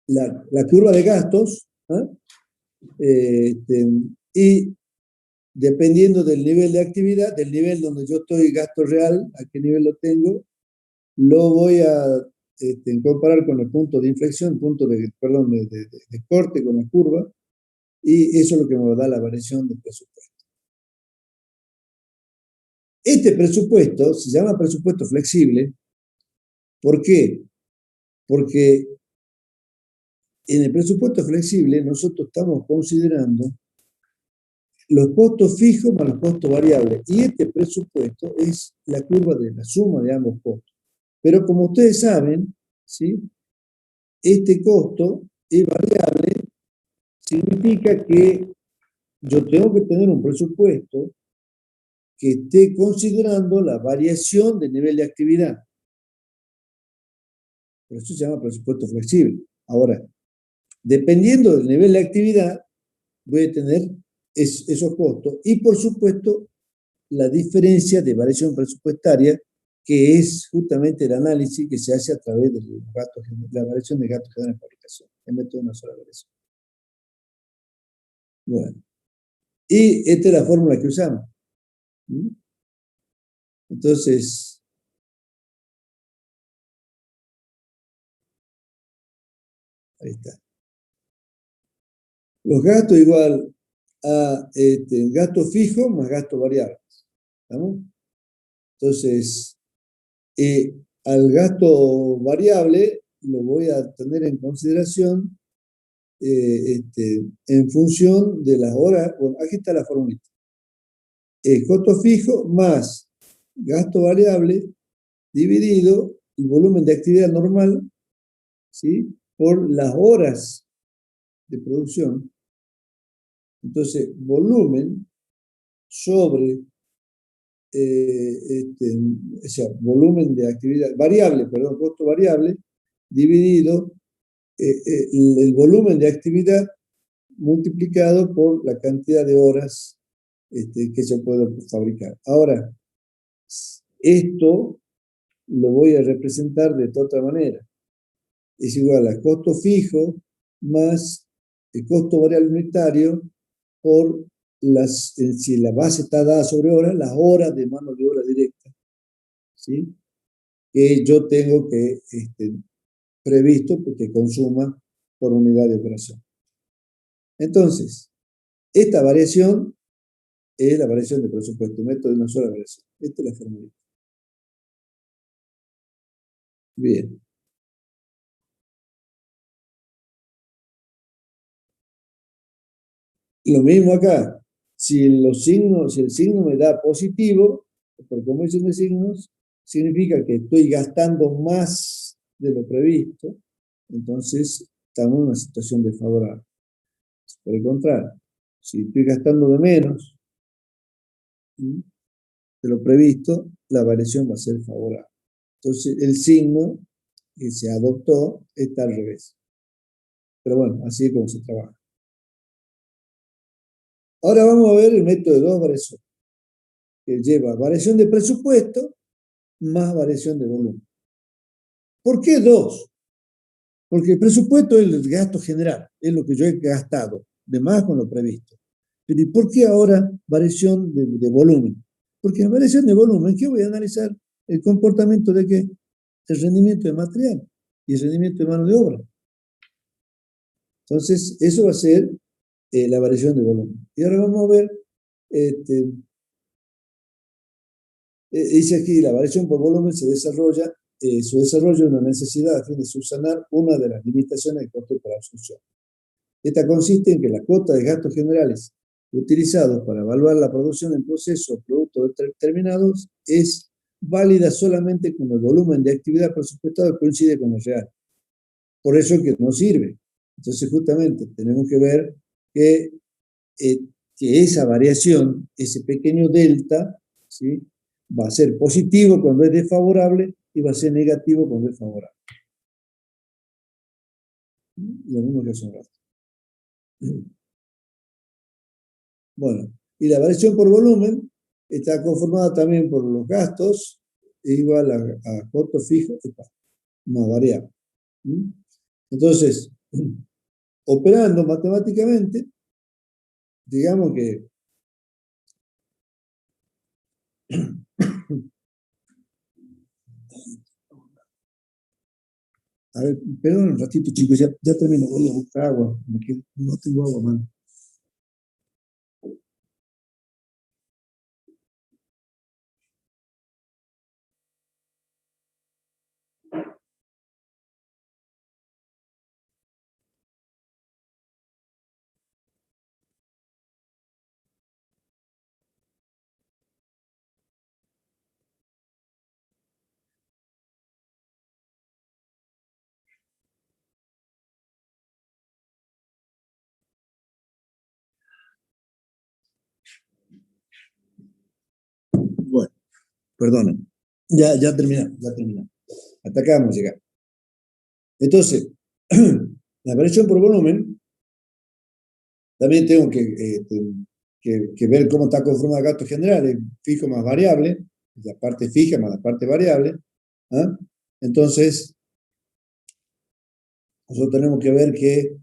la curva de gastos, ¿eh? Y dependiendo del nivel de actividad, del nivel donde yo estoy gasto real, a qué nivel lo tengo, lo voy a comparar con el punto de inflexión, perdón, de corte con la curva, y eso es lo que me da la variación del presupuesto. Este presupuesto se llama presupuesto flexible. ¿Por qué? Porque en el presupuesto flexible nosotros estamos considerando los costos fijos más los costos variables. Y este presupuesto es la curva de la suma de ambos costos. Pero como ustedes saben, ¿sí? Este costo es variable, significa que yo tengo que tener un presupuesto que esté considerando la variación del nivel de actividad. Por eso se llama presupuesto flexible. Ahora, dependiendo del nivel de actividad, voy a tener esos costos y, por supuesto, la diferencia de variación presupuestaria, que es justamente el análisis que se hace a través de la variación de gastos generales de fabricación, en método de una sola variación. Bueno, y esta es la fórmula que usamos. ¿Mm? Entonces, ahí está. Los gastos igual a gasto fijo más gasto variable. ¿Estamos? Entonces, al gasto variable lo voy a tener en consideración en función de las horas. Bueno, aquí está la formulita. Costo fijo más gasto variable dividido el volumen de actividad normal, ¿sí? Por las horas de producción. Entonces, volumen sobre, o sea, volumen de actividad, variable, perdón, costo variable, dividido el volumen de actividad multiplicado por la cantidad de horas que se puede fabricar. Ahora, esto lo voy a representar de otra manera. Es igual a costo fijo más el costo variable unitario por si la base está dada sobre horas, las horas de mano de obra directa, ¿sí? Que yo tengo que previsto que consuma por unidad de operación. Entonces, esta variación es la variación de presupuesto, método de una sola variación. Esta es la fórmula. Bien. Lo mismo acá. Si el signo me da positivo, por convención de signos, significa que estoy gastando más de lo previsto, entonces estamos en una situación desfavorable. Por el contrario, si estoy gastando de menos de lo previsto, la variación va a ser favorable. Entonces, el signo que se adoptó está al revés. Pero bueno, así es como se trabaja. Ahora vamos a ver el método de dos variaciones, que lleva variación de presupuesto más variación de volumen. ¿Por qué dos? Porque el presupuesto es el gasto general, es lo que yo he gastado, de más con lo previsto. Pero ¿y por qué ahora variación de volumen? Porque en variación de volumen, ¿qué voy a analizar? El comportamiento de qué? El rendimiento de material y el rendimiento de mano de obra. Entonces, eso va a ser la variación de volumen. Y ahora vamos a ver, dice aquí, la variación por volumen se desarrolla, su desarrollo es una necesidad a fin de subsanar una de las limitaciones del costo por absorción. Esta consiste en que la cuota de gastos generales utilizados para evaluar la producción en procesos o productos determinados es válida solamente cuando el volumen de actividad presupuestado coincide con el real. Por eso es que no sirve. Entonces, justamente, tenemos que ver que, que esa variación, ese pequeño delta, ¿sí?, va a ser positivo cuando es desfavorable y va a ser negativo cuando es favorable. Lo mismo que hace un rato. Bueno, y la variación por volumen está conformada también por los gastos, igual a costo fijo más variable. Entonces, operando matemáticamente, digamos que a ver, perdón un ratito, chicos, ya termino, voy a buscar agua, no tengo agua, mano. Bueno, perdonen. Ya terminamos, ya terminamos. Hasta acá vamos a llegar. Entonces, la variación por volumen, también tengo que ver cómo está conformado el gasto general, el fijo más variable, la parte fija más la parte variable. ¿Ah? Entonces, nosotros tenemos que ver que,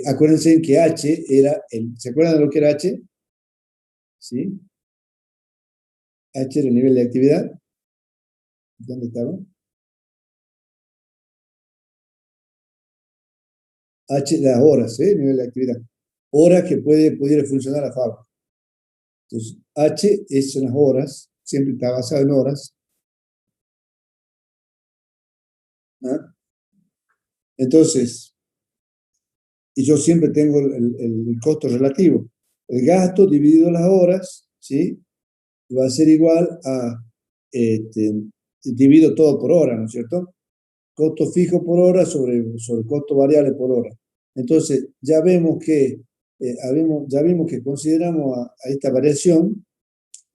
acuérdense que H era, ¿se acuerdan de lo que era H? ¿Sí? H era el nivel de actividad. ¿Dónde estaba? H, las horas, nivel de actividad. Horas que pudiera funcionar la fábrica. Entonces, H es en las horas, siempre está basado en horas. ¿Ah? Entonces, y yo siempre tengo el costo relativo. El gasto dividido las horas, ¿sí?, va a ser igual a, divido todo por hora, ¿no es cierto? Costo fijo por hora sobre costo variable por hora. Entonces, ya vemos que, ya vimos que consideramos a esta variación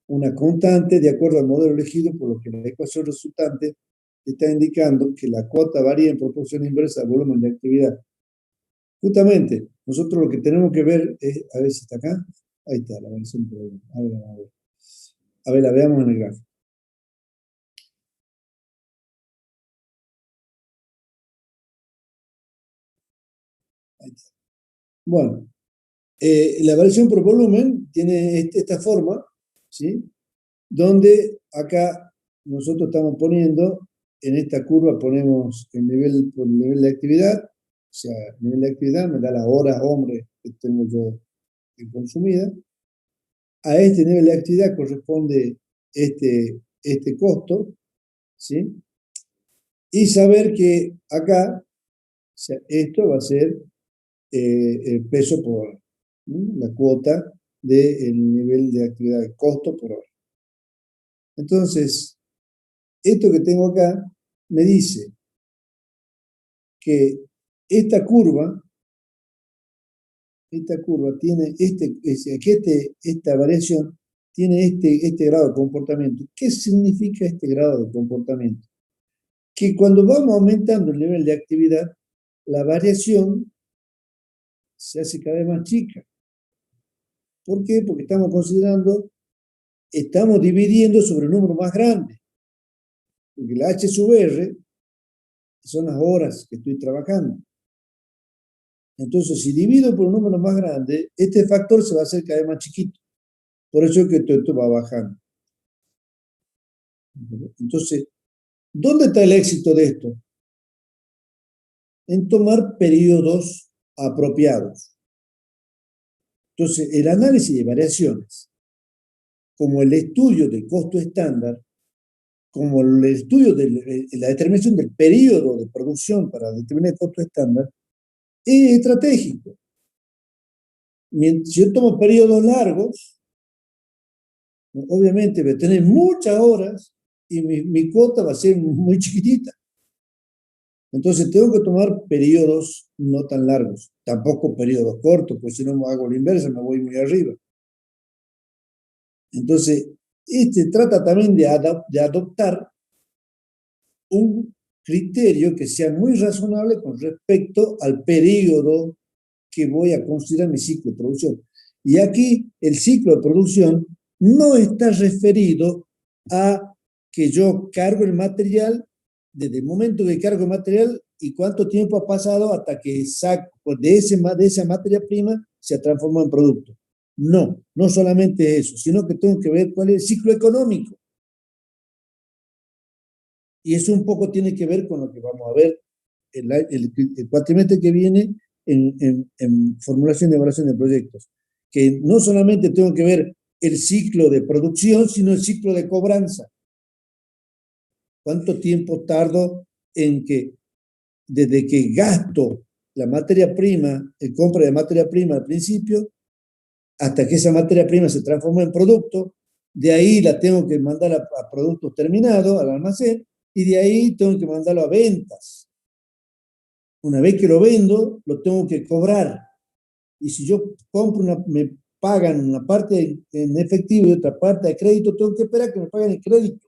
una constante de acuerdo al modelo elegido, por lo que la ecuación resultante está indicando que la cuota varía en proporción inversa al volumen de actividad. Justamente, nosotros lo que tenemos que ver es, a ver si está acá, ahí está la variación por volumen. A ver, la veamos en el gráfico. Ahí está. Bueno, la variación por volumen tiene esta forma, ¿sí?, donde acá nosotros estamos poniendo, en esta curva ponemos el nivel por nivel de actividad, o sea, el nivel de actividad me da las horas hombre que tengo yo consumida. A este nivel de actividad corresponde este costo, ¿sí? Y saber que acá, o sea, esto va a ser el peso por hora. la cuota del nivel de actividad de costo por hora. Entonces, esto que tengo acá me dice que esta curva tiene esta variación tiene este grado de comportamiento. ¿Qué significa este grado de comportamiento? Que cuando vamos aumentando el nivel de actividad, la variación se hace cada vez más chica. ¿Por qué? Porque estamos dividiendo sobre un número más grande. Porque la H sub R son las horas que estoy trabajando. Entonces, si divido por un número más grande, este factor se va a hacer cada vez más chiquito. Por eso es que esto va bajando. Entonces, ¿dónde está el éxito de esto? En tomar periodos apropiados. Entonces, el análisis de variaciones, como el estudio del costo estándar, como el estudio de la determinación del periodo de producción para determinar el costo estándar, es estratégico. Si yo tomo periodos largos, obviamente voy a tener muchas horas y mi cuota va a ser muy chiquitita. Entonces tengo que tomar periodos no tan largos, tampoco periodos cortos, porque si no hago la inversa, me voy muy arriba. Entonces, trata también de adoptar un criterio que sea muy razonable con respecto al periodo que voy a considerar mi ciclo de producción. Y aquí el ciclo de producción no está referido a que yo cargo el material desde el momento que cargo el material y cuánto tiempo ha pasado hasta que saco de esa materia prima se ha transformado en producto. No, no solamente eso, sino que tengo que ver cuál es el ciclo económico. Y eso un poco tiene que ver con lo que vamos a ver el cuatrimestre que viene en formulación y evaluación de proyectos. Que no solamente tengo que ver el ciclo de producción, sino el ciclo de cobranza. ¿Cuánto tiempo tardo en que, desde que gasto la materia prima, el compra de materia prima al principio, hasta que esa materia prima se transforma en producto, de ahí la tengo que mandar a productos terminados, al almacén, y de ahí tengo que mandarlo a ventas. Una vez que lo vendo, lo tengo que cobrar. Y si yo compro me pagan una parte en efectivo y otra parte de crédito, tengo que esperar que me paguen el crédito.